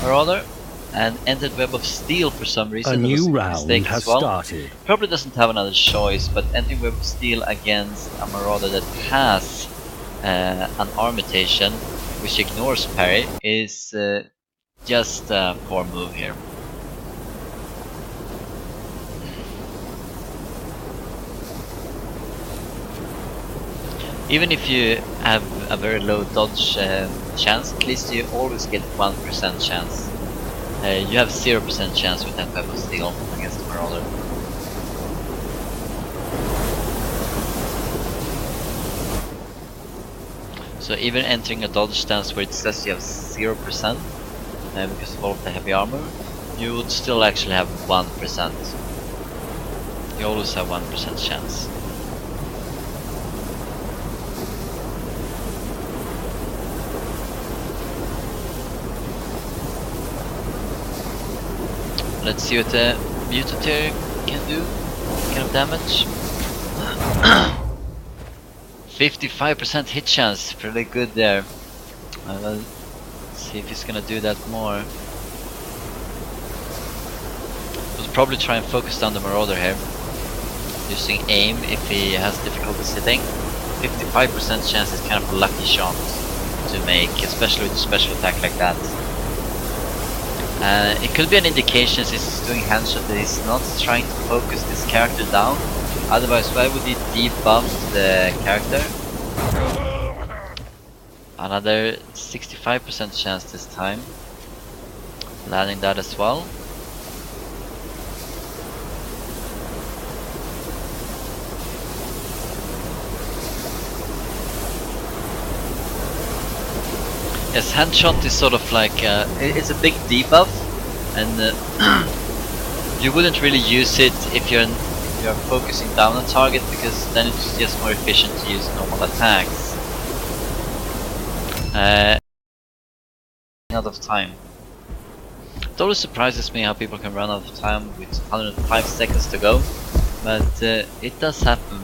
Marauder. And entered Web of Steel for some reason. A new round mistake has as well. started. Probably doesn't have another choice, but entering Web of Steel against a Marauder that has an arm mutation, which ignores parry, is just a poor move here. Even if you have a very low dodge chance, at least you always get 1% chance. You have 0% chance with that Web of Steel against the Marauder. So even entering a dodge stance where it says you have 0% because of all of the heavy armor, you would still actually have 1%. You always have 1% chance. Let's see what the Mutator can do. What kind of damage? 55% hit chance, pretty good there. Let's see if he's gonna do that more. We'll probably try and focus down the Marauder here, using aim if he has difficulty sitting. 55% chance is kind of a lucky shot to make, especially with a special attack like that. It could be an indication, since he's doing handshot, that he's not trying to focus this character down. Otherwise, why would he debuff the character? Another 65% chance this time. Landing that as well. Yes, handshot is sort of like it's a big debuff, and you wouldn't really use it if you're focusing down a target, because then it's just more efficient to use normal attacks. Out of time. It always surprises me how people can run out of time with 105 seconds to go, but it does happen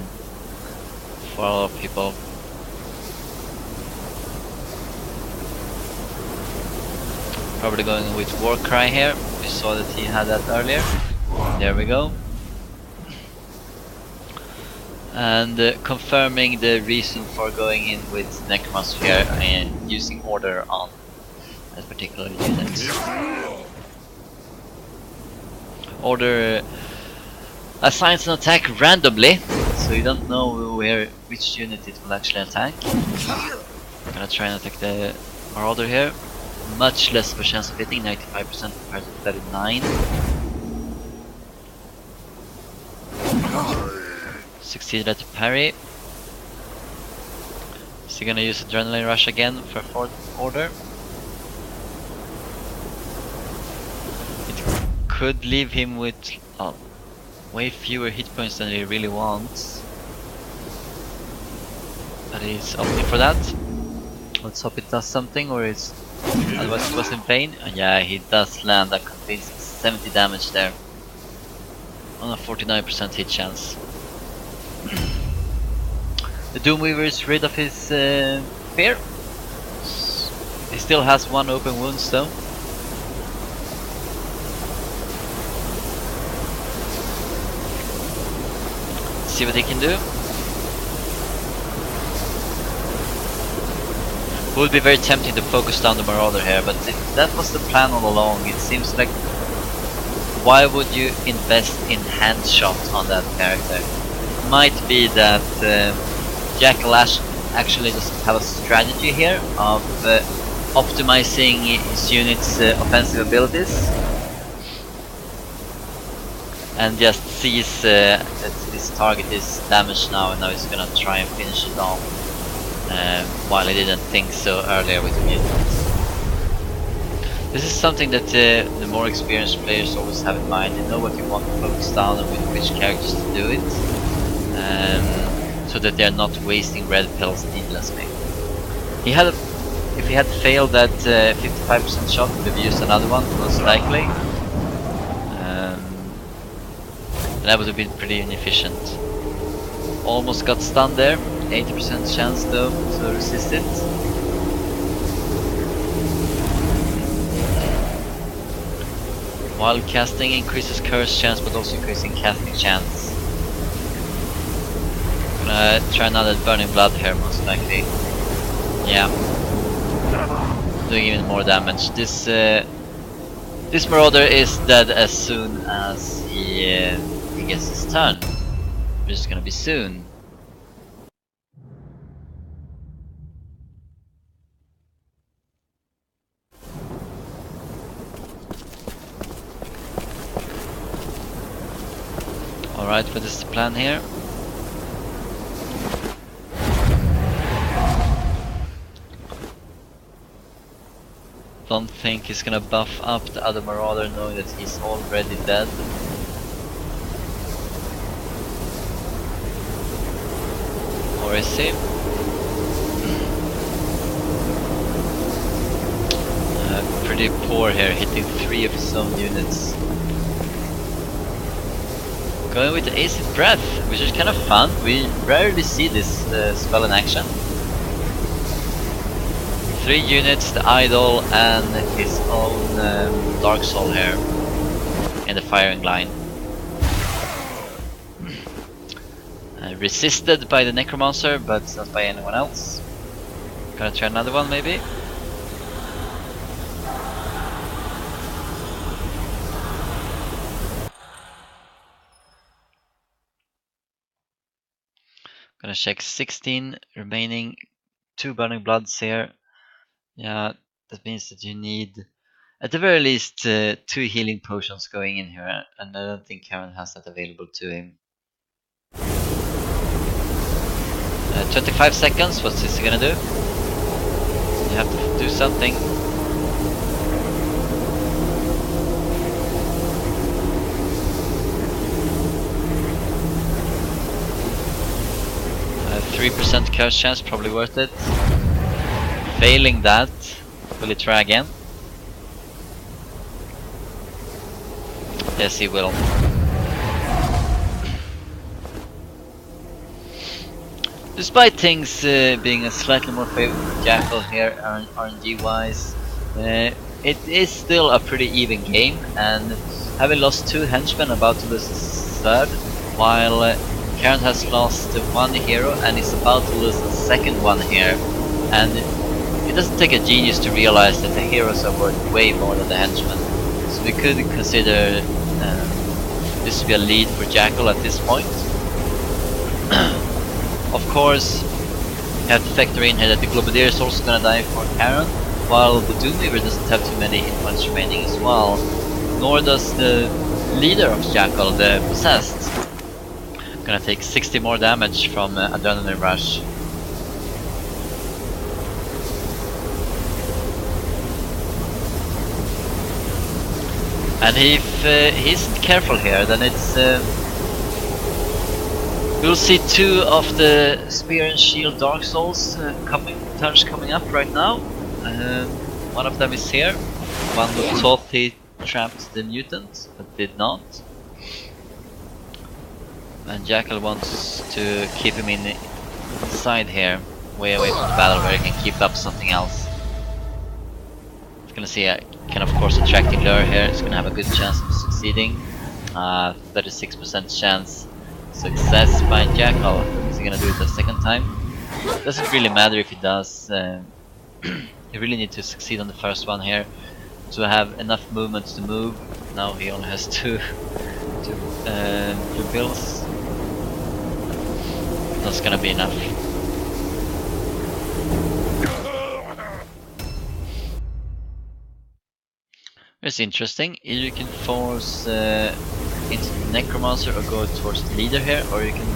for a lot of people. Probably going with Warcry here. We saw that he had that earlier. There we go. And confirming the reason for going in with Necromancer and using order on that particular unit. Order assigns an attack randomly, so you don't know which unit it will actually attack. I'm gonna try and attack the Marauder here. Much less of a chance of hitting, 95% compared to 39. Succeeded at the parry. Is he gonna use Adrenaline Rush again for 4th order? It could leave him with way fewer hit points than he really wants. But he's opting for that. Let's hope it does something, or it's otherwise it was in vain. And yeah, he does land a convincing 70 damage there on a 49% hit chance. The Doomweaver is rid of his fear. He still has 1 open wounds though. Let's see what he can do. It would be very tempting to focus down the Marauder here, but if that was the plan all along, it seems like, why would you invest in handshot on that character? It might be that Jaeckel actually doesn't have a strategy here of optimizing his unit's offensive abilities, and just sees that his target is damaged now, and now he's gonna try and finish it off. While I didn't think so earlier with the mutants. This is something that the more experienced players always have in mind. They know what you want to focus down and with which characters to do it, so that they are not wasting red pills needlessly. If he had failed that 55% shot, would have used another one most likely. That would have been pretty inefficient. Almost got stunned there. 80% chance though to resist it. While casting increases curse chance but also increasing casting chance. Gonna try another burning blood here most likely. Yeah. Doing even more damage. This Marauder is dead as soon as he gets his turn. Which is gonna be soon. Alright, what is the plan here? Don't think he's gonna buff up the other Marauder knowing that he's already dead. Or is he? Pretty poor here, hitting 3 of his own units. Going with the acid breath, which is kind of fun. We rarely see this spell in action. 3 units, the idol and his own dark soul here in the firing line. Resisted by the necromancer, but not by anyone else. Gonna try another one maybe. Gonna check 16 remaining, 2 burning bloods here. Yeah, that means that you need at the very least 2 healing potions going in here, and I don't think Karond has that available to him. 25 seconds, what's this gonna do? You have to do something. A 3% curse chance, probably worth it. Failing that, will he try again? Yes, he will. Despite things being a slightly more favorable for Jaeckel here, RNG wise, it is still a pretty even game, and having lost 2 henchmen, about to lose his third, while Karond has lost 1 hero and is about to lose the second one here, and it doesn't take a genius to realize that the heroes are worth way more than the henchmen. So we could consider this to be a lead for Jaeckel at this point. Of course, you have to factor in here that the Globadier is also gonna die for Karond, while the Doomweaver doesn't have too many hit points remaining as well. Nor does the leader of Jaeckel, the Possessed. Gonna take 60 more damage from Adrenaline Rush. And if he isn't careful here, then it's we'll see 2 of the Spear and Shield Dark Souls turns coming up right now. One of them is here. One who thought he trapped the mutant, but did not. And Jaeckel wants to keep him inside here, way away from the battle where he can keep up something else. It's gonna see can of course attracting lure here. It's gonna have a good chance of succeeding. 36% chance. Success by Jaeckel. Is he gonna do it a second time? Doesn't really matter if he does. You really need to succeed on the first one here to have enough movement to move. Now he only has two bills. That's gonna be enough. It's interesting. Either you can force into the Necromancer or go towards the leader here, or you can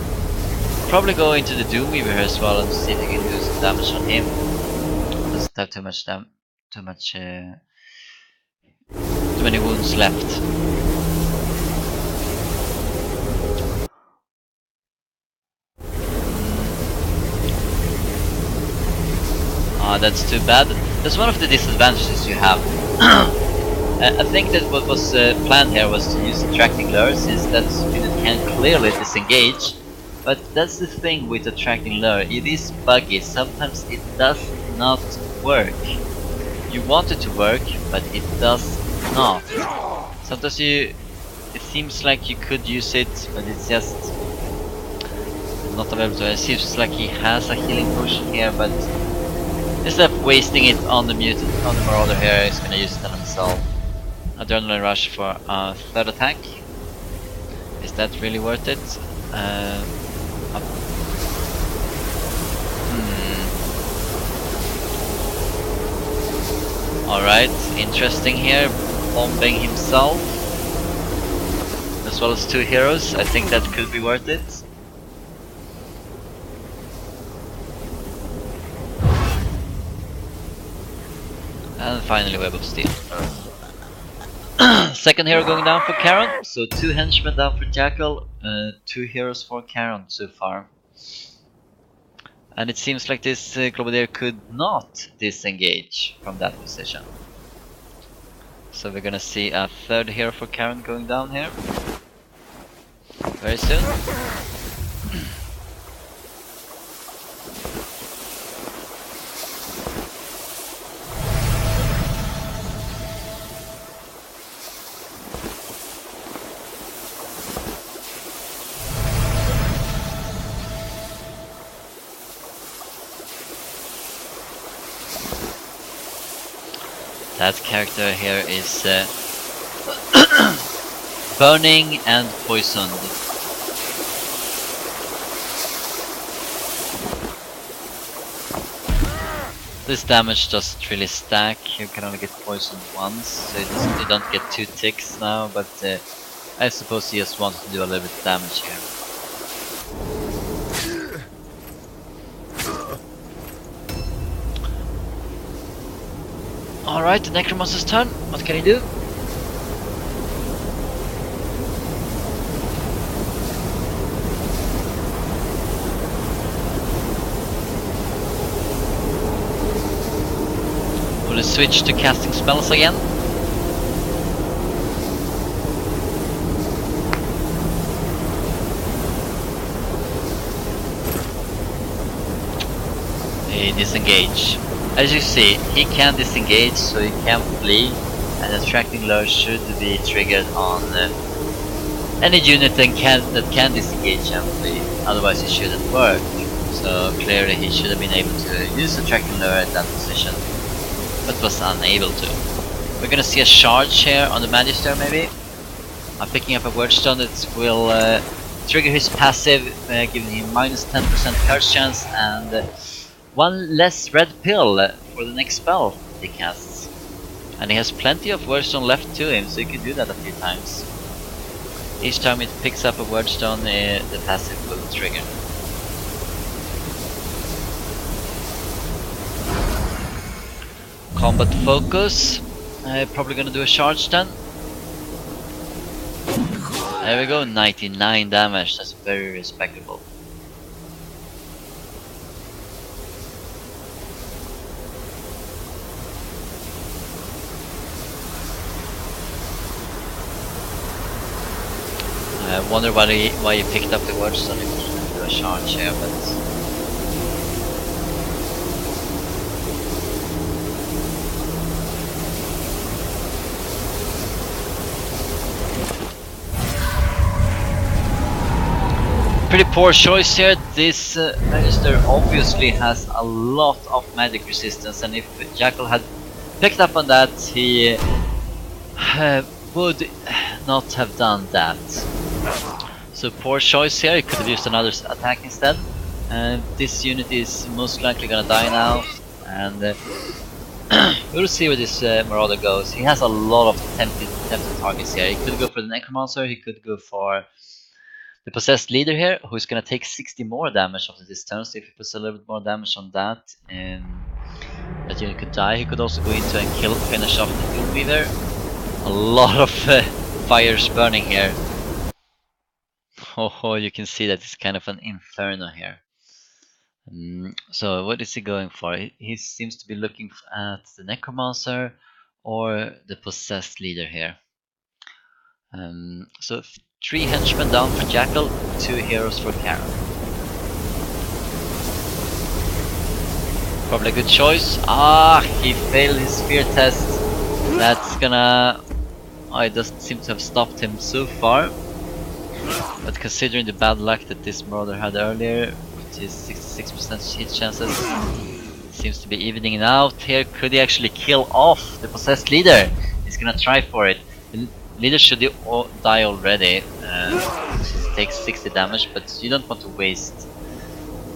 probably go into the Doomweaver here as well and see if you can do some damage on him. Doesn't have too many wounds left. Ah, that's too bad. That's one of the disadvantages you have. I think that what was planned here was to use attracting lure, since that unit can clearly disengage. But that's the thing with attracting lure, it is buggy, sometimes it does not work. You want it to work, but it does not. Sometimes it seems like you could use it, but it's just not available to. It seems like he has a healing potion here, but instead of wasting it on the mutant, on the marauder here, he's gonna use it on himself. Adrenaline rush for a third attack. Is that really worth it? Alright, interesting here. Bombing himself. As well as two heroes. I think that could be worth it. And finally Web of Steel. Second hero going down for Karond. So 2 henchmen down for Jaeckel. 2 heroes for Karond so far. And it seems like this Globadier could not disengage from that position. So we're gonna see a third hero for Karond going down here very soon. That character here is burning and poisoned. This damage doesn't really stack, you can only get poisoned once, so you don't get 2 ticks now, but I suppose he just wanted to do a little bit of damage here. Alright, the Necromancer's turn, what can he do? Will he switch to casting spells again? He disengage. As you see, he can disengage, so he can flee, and attracting lure should be triggered on any unit that can disengage and flee, otherwise it shouldn't work. So clearly he should have been able to use attracting lure at that position, but was unable to. We're gonna see a charge here on the Magister maybe. I'm picking up a wordstone that will trigger his passive, giving him minus 10% curse chance and 1 less red pill for the next spell he casts. And he has plenty of wordstone left to him, so he can do that a few times. Each time it picks up a wordstone, the passive will trigger. Combat focus. Probably gonna do a charge then. There we go, 99 damage, that's very respectable. I wonder why he picked up the wordstone if he didn't do a charge here, but pretty poor choice here. This Magister obviously has a lot of magic resistance, and if Jaeckel had picked up on that, he would not have done that. So poor choice here, he could have used another attack instead. This unit is most likely gonna die now, and we'll see where this Marauder goes. He has a lot of tempted targets here. He could go for the Necromancer, he could go for the Possessed Leader here, who's gonna take 60 more damage after this turn, so if he puts a little bit more damage on that, that unit could die. He could also go into and finish off the Doom Weaver. A lot of fires burning here. Oh, you can see that it's kind of an inferno here. So what is he going for? He seems to be looking at the Necromancer or the possessed leader here. So 3 henchmen down for Jaeckel, 2 heroes for Karond. Probably a good choice. Ah, he failed his spear test. That's gonna... Oh, it doesn't seem to have stopped him so far. But considering the bad luck that this Marauder had earlier, with his 66% hit chances, seems to be evening out here. Could he actually kill off the possessed leader? He's gonna try for it. The leader should die already. He takes 60 damage, but you don't want to waste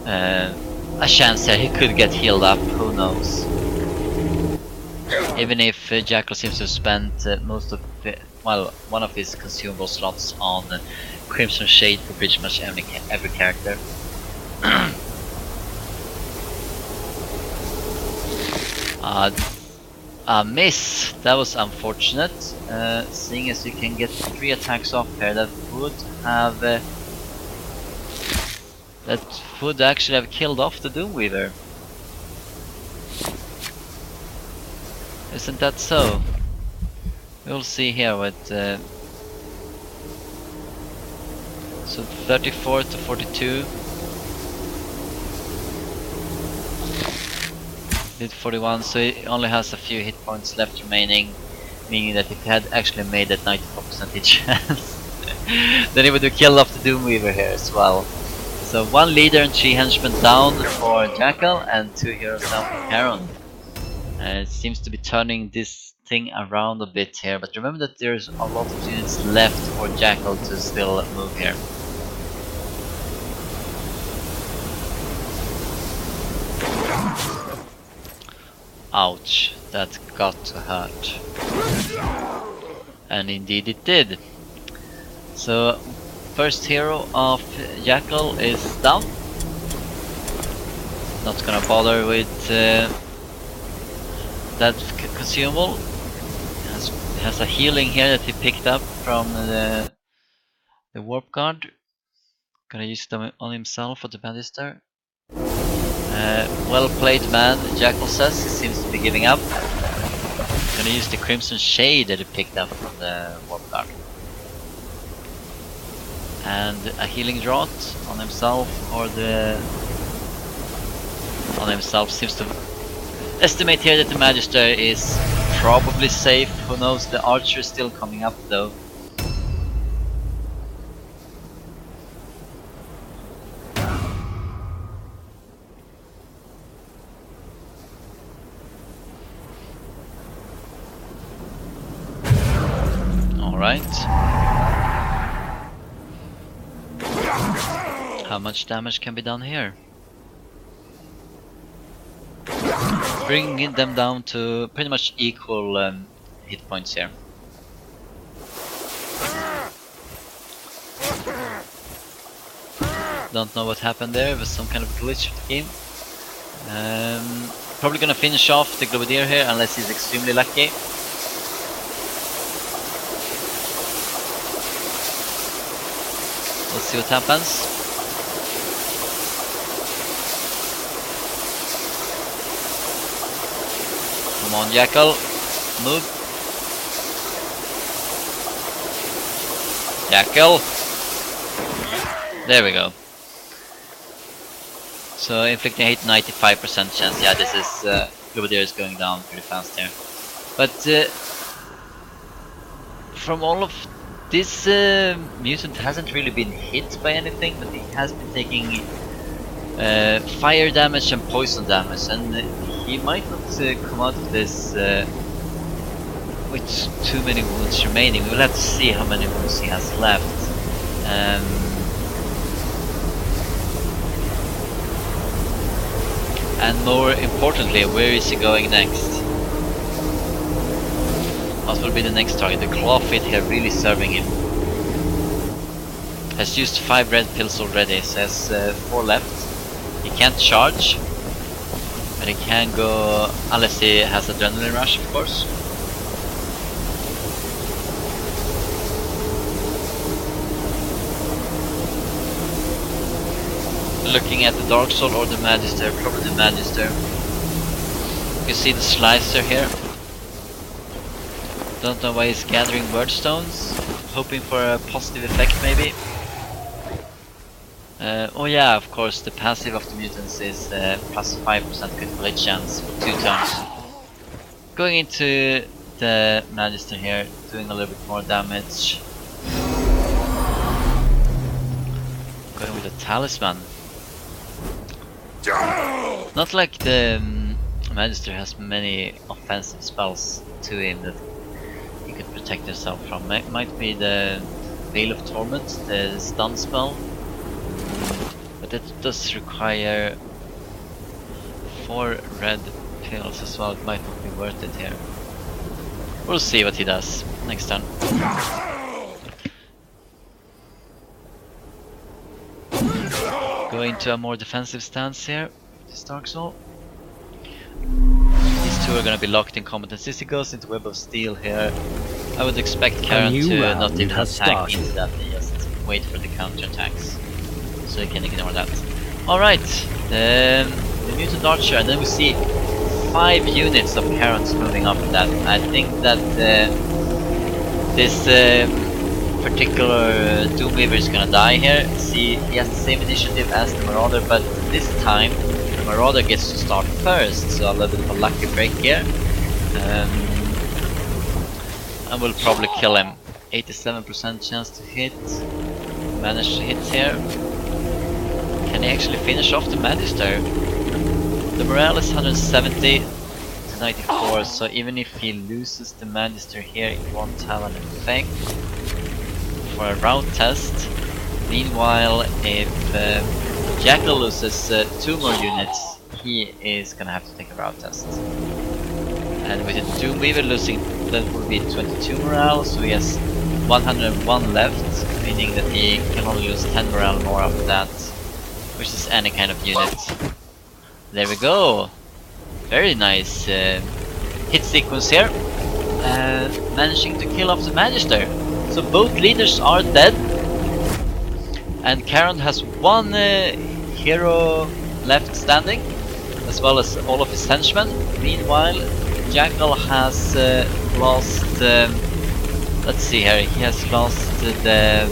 a chance here. He could get healed up, who knows. Even if Jaeckel seems to have spent most of one of his consumable slots on Crimson Shade for pretty much every character. A miss. That was unfortunate. Seeing as you can get 3 attacks off here, that would actually have killed off the Doomweaver. Isn't that so? We'll see here with so 34 to 42. Did 41, so he only has a few hit points left remaining, meaning that if he had actually made that 94% hit chance, then he would have killed off the Doomweaver here as well. So 1 leader and 3 henchmen down for Jaeckel and 2 heroes down for Karond. It seems to be turning this thing around a bit here, but remember that there's a lot of units left for Jaeckel to still move here. Ouch, that got to hurt. And indeed it did. So, first hero of Jaeckel is down. Not gonna bother with that consumable. It has a healing here that he picked up from the warp guard. Gonna use them on himself for the Magister. Well played, man, Jaeckel says. He seems to be giving up. Gonna use the Crimson Shade that he picked up from the warp guard. And a healing draught on himself, or on himself. Seems to estimate here that the Magister is probably safe. Who knows, the archer is still coming up though. Alright. How much damage can be done here? Bringing them down to pretty much equal hit points here. Don't know what happened there, it was some kind of glitch of the game. Probably gonna finish off the Globadier here unless he's extremely lucky. Let's see what happens. Come on, Jaeckel, move. Jaeckel. There we go. So inflicting hit, 95% chance. Yeah, this is Globadier is going down pretty fast here. But from all of this, mutant hasn't really been hit by anything, but he has been taking fire damage and poison damage, and he might not come out of this with too many wounds remaining. We'll have to see how many wounds he has left. And more importantly, where is he going next? What will be the next target? The claw fit here really serving him. Has used 5 red pills already, so has 4 left. He can't charge, but he can go unless he has adrenaline rush, of course. Looking at the Dark Soul or the Magister, probably the Magister. You see the slicer here. Don't know why he's gathering word stones, hoping for a positive effect maybe. Oh yeah, of course, the passive of the mutants is plus 5% critical hit chance for 2 turns. Going into the Magister here, doing a little bit more damage. Going with a Talisman. Not like the Magister has many offensive spells to him that he could protect himself from. Might be the Veil of Torment, the stun spell. But it does require 4 red pills as well. It might not be worth it here. We'll see what he does next turn. Go into a more defensive stance here. This Dark Soul. These two are gonna be locked in combat. And since he goes into Web of Steel here, I would expect Karond to not even attack into that and just wait for the counter attacks. So he can ignore that. Alright, the Mutant Archer, and then we see 5 units of Karonds moving up in that. I think that this particular Doomweaver is gonna die here. See, he has the same initiative as the Marauder, but this time the Marauder gets to start first, so a little bit of a lucky break here. And we'll probably kill him. 87% chance to hit. Manage to hit here. Can he actually finish off the Magister? The morale is 170 to 94, so even if he loses the Magister here, it won't have an effect for a route test. Meanwhile, if Jaeckel loses 2 more units, he is gonna have to take a route test. And with the Doomweaver losing, that will be 22 morale, so he has 101 left, meaning that he can only lose 10 morale more after that, which is any kind of unit. There we go! Very nice hit sequence here, managing to kill off the Magister. So both leaders are dead, and Karond has 1 hero left standing, as well as all of his henchmen. Meanwhile, Jaeckel has lost, let's see here, he has lost the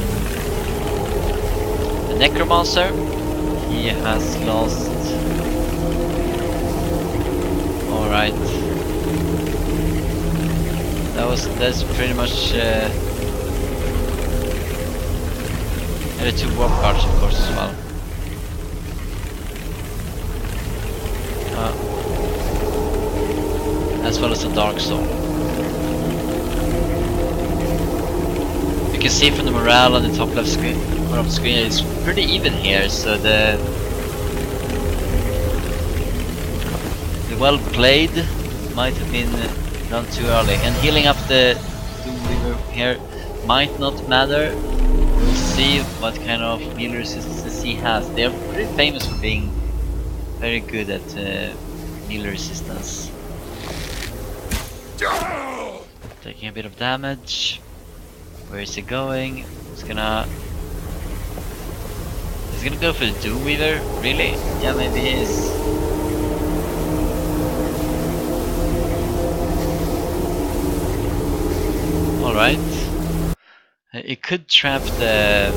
Necromancer, he has lost, alright, that's pretty much, and the 2 warp cards of course as well. As well as a Dark Soul. You can see from the morale on the top left screen, of the screen, it's pretty even here. So the well played might have been done too early, and healing up the Doomweaver here might not matter. We'll see what kind of melee resistance he has. They're pretty famous for being very good at melee resistance. Taking a bit of damage. Where is he going? He's gonna go for the Doomweaver, really? Yeah, maybe he is. Alright. It could trap the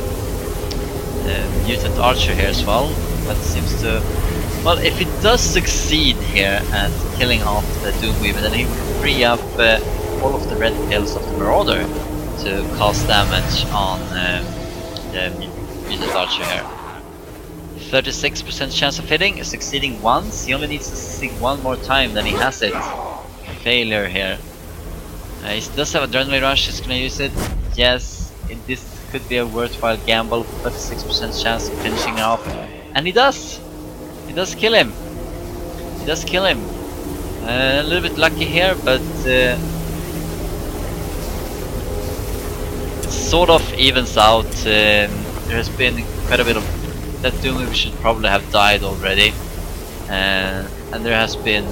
Mutant Archer here as well. That seems to... Well, if it does succeed here at killing off the Doomweaver, then he will free up all of the red pills of the Marauder to cause damage on the Mutant Archer here. 36% chance of hitting, succeeding once. He only needs to succeed 1 more time, then he has it. Failure here. He does have Adrenaline Rush, he's gonna use it. Yes, this could be a worthwhile gamble. 36% chance of finishing off. And he does! He does kill him. He does kill him. A little bit lucky here, but sort of evens out. There has been quite a bit of that Doomweaver should probably have died already, and there has been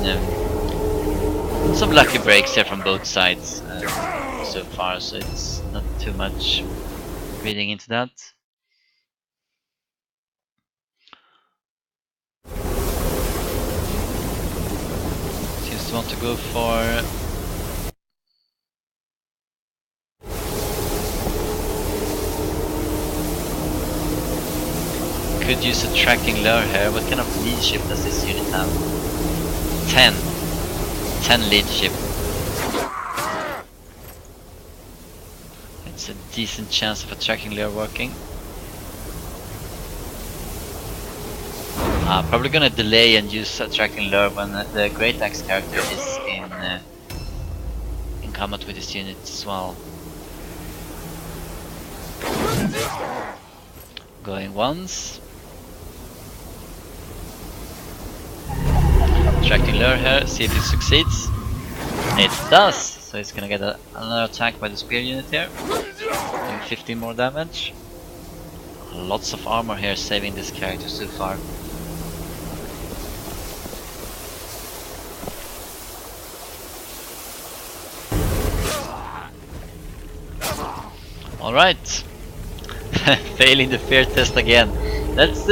some lucky breaks here from both sides so far, so it's not too much reading into that. Seems to want to go for could use a tracking lure here. What kind of leadership does this unit have? 10. 10 leadership. It's a decent chance of a tracking lure working. Probably gonna delay and use a tracking lure when the Great Axe character is in combat with this unit as well. Going once. Tracking lure here, see if it succeeds. It does! So it's gonna get another attack by the spear unit here. Doing 15 more damage. Lots of armor here saving this character so far. Alright. Failing the fear test again. That's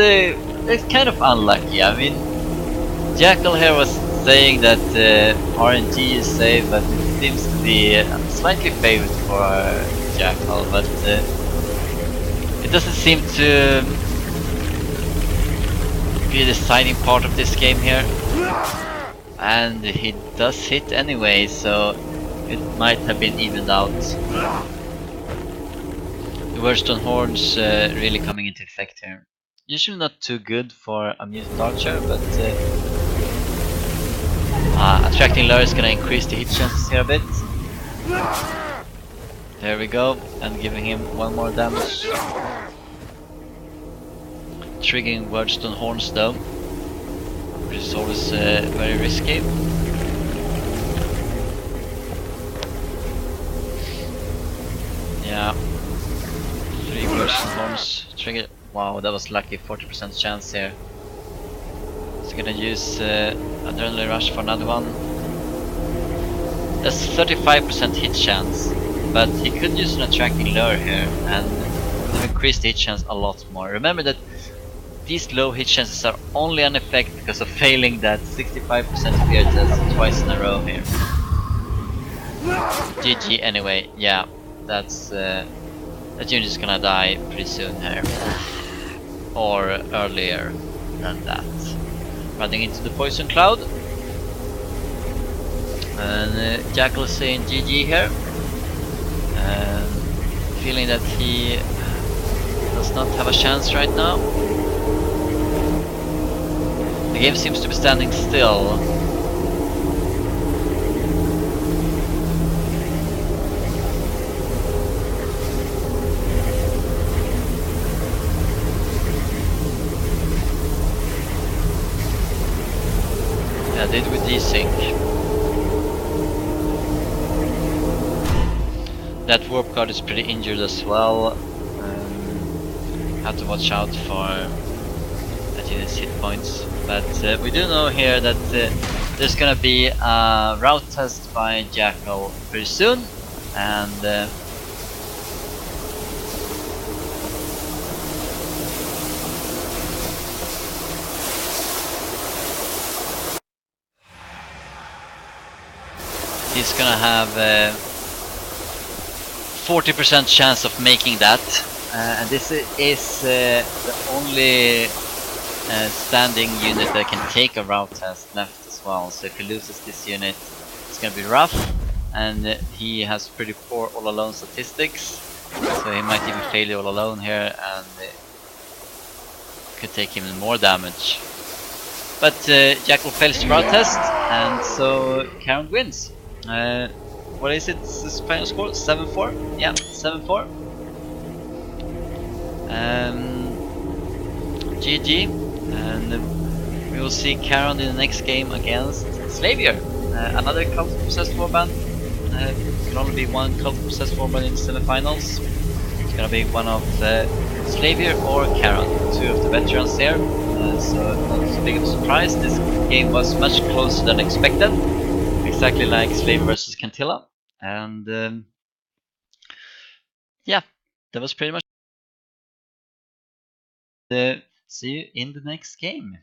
kind of unlucky. I mean, Jaeckel here was saying that RNG is safe, but it seems to be slightly favored for Jaeckel, but it doesn't seem to be a deciding part of this game here. And he does hit anyway, so it might have been evened out. The Wordstone Horns really coming into effect here. Usually not too good for a mutant archer, but attracting lure is gonna increase the hit chances here a bit. There we go, and giving him 1 more damage. Triggering Wordstone Horns though, which is always very risky. Yeah. 3 Wordstone Horns trigger. Wow, that was lucky, 40% chance here. So gonna use Adrenaline Rush for another one. That's 35% hit chance, but he could use an attracting lure here and increase the hit chance a lot more. Remember that these low hit chances are only an effect because of failing that 65% fear test twice in a row here. GG anyway, yeah, that's that unit is gonna die pretty soon here. Or earlier than that. Running into the poison cloud. And Jaeckel is saying GG here. Feeling that he does not have a chance right now. The game seems to be standing still. Yeah, did with desync. That warp card is pretty injured as well. Have to watch out for that unit's hit points. But we do know here that there's gonna be a route test by Jaeckel pretty soon, and he's gonna have 40% chance of making that, and this is the only standing unit that can take a route test left as well. So if he loses this unit, it's gonna be rough, and he has pretty poor all alone statistics, so he might even fail all alone here, and could take even more damage. But Jaeckel fails the route test, and so Karond wins. What is it? This final score? 7-4? Yeah, 7-4. GG, and we will see Karond in the next game against Slavier, another cult possessed warband. Can only be one cult possessed warband in the semifinals. It's gonna be one of Slavier or Karond, 2 of the veterans here. So not so big of a surprise. This game was much closer than expected, exactly like Slavier versus Cantilla, and yeah, that was pretty much. See you in the next game.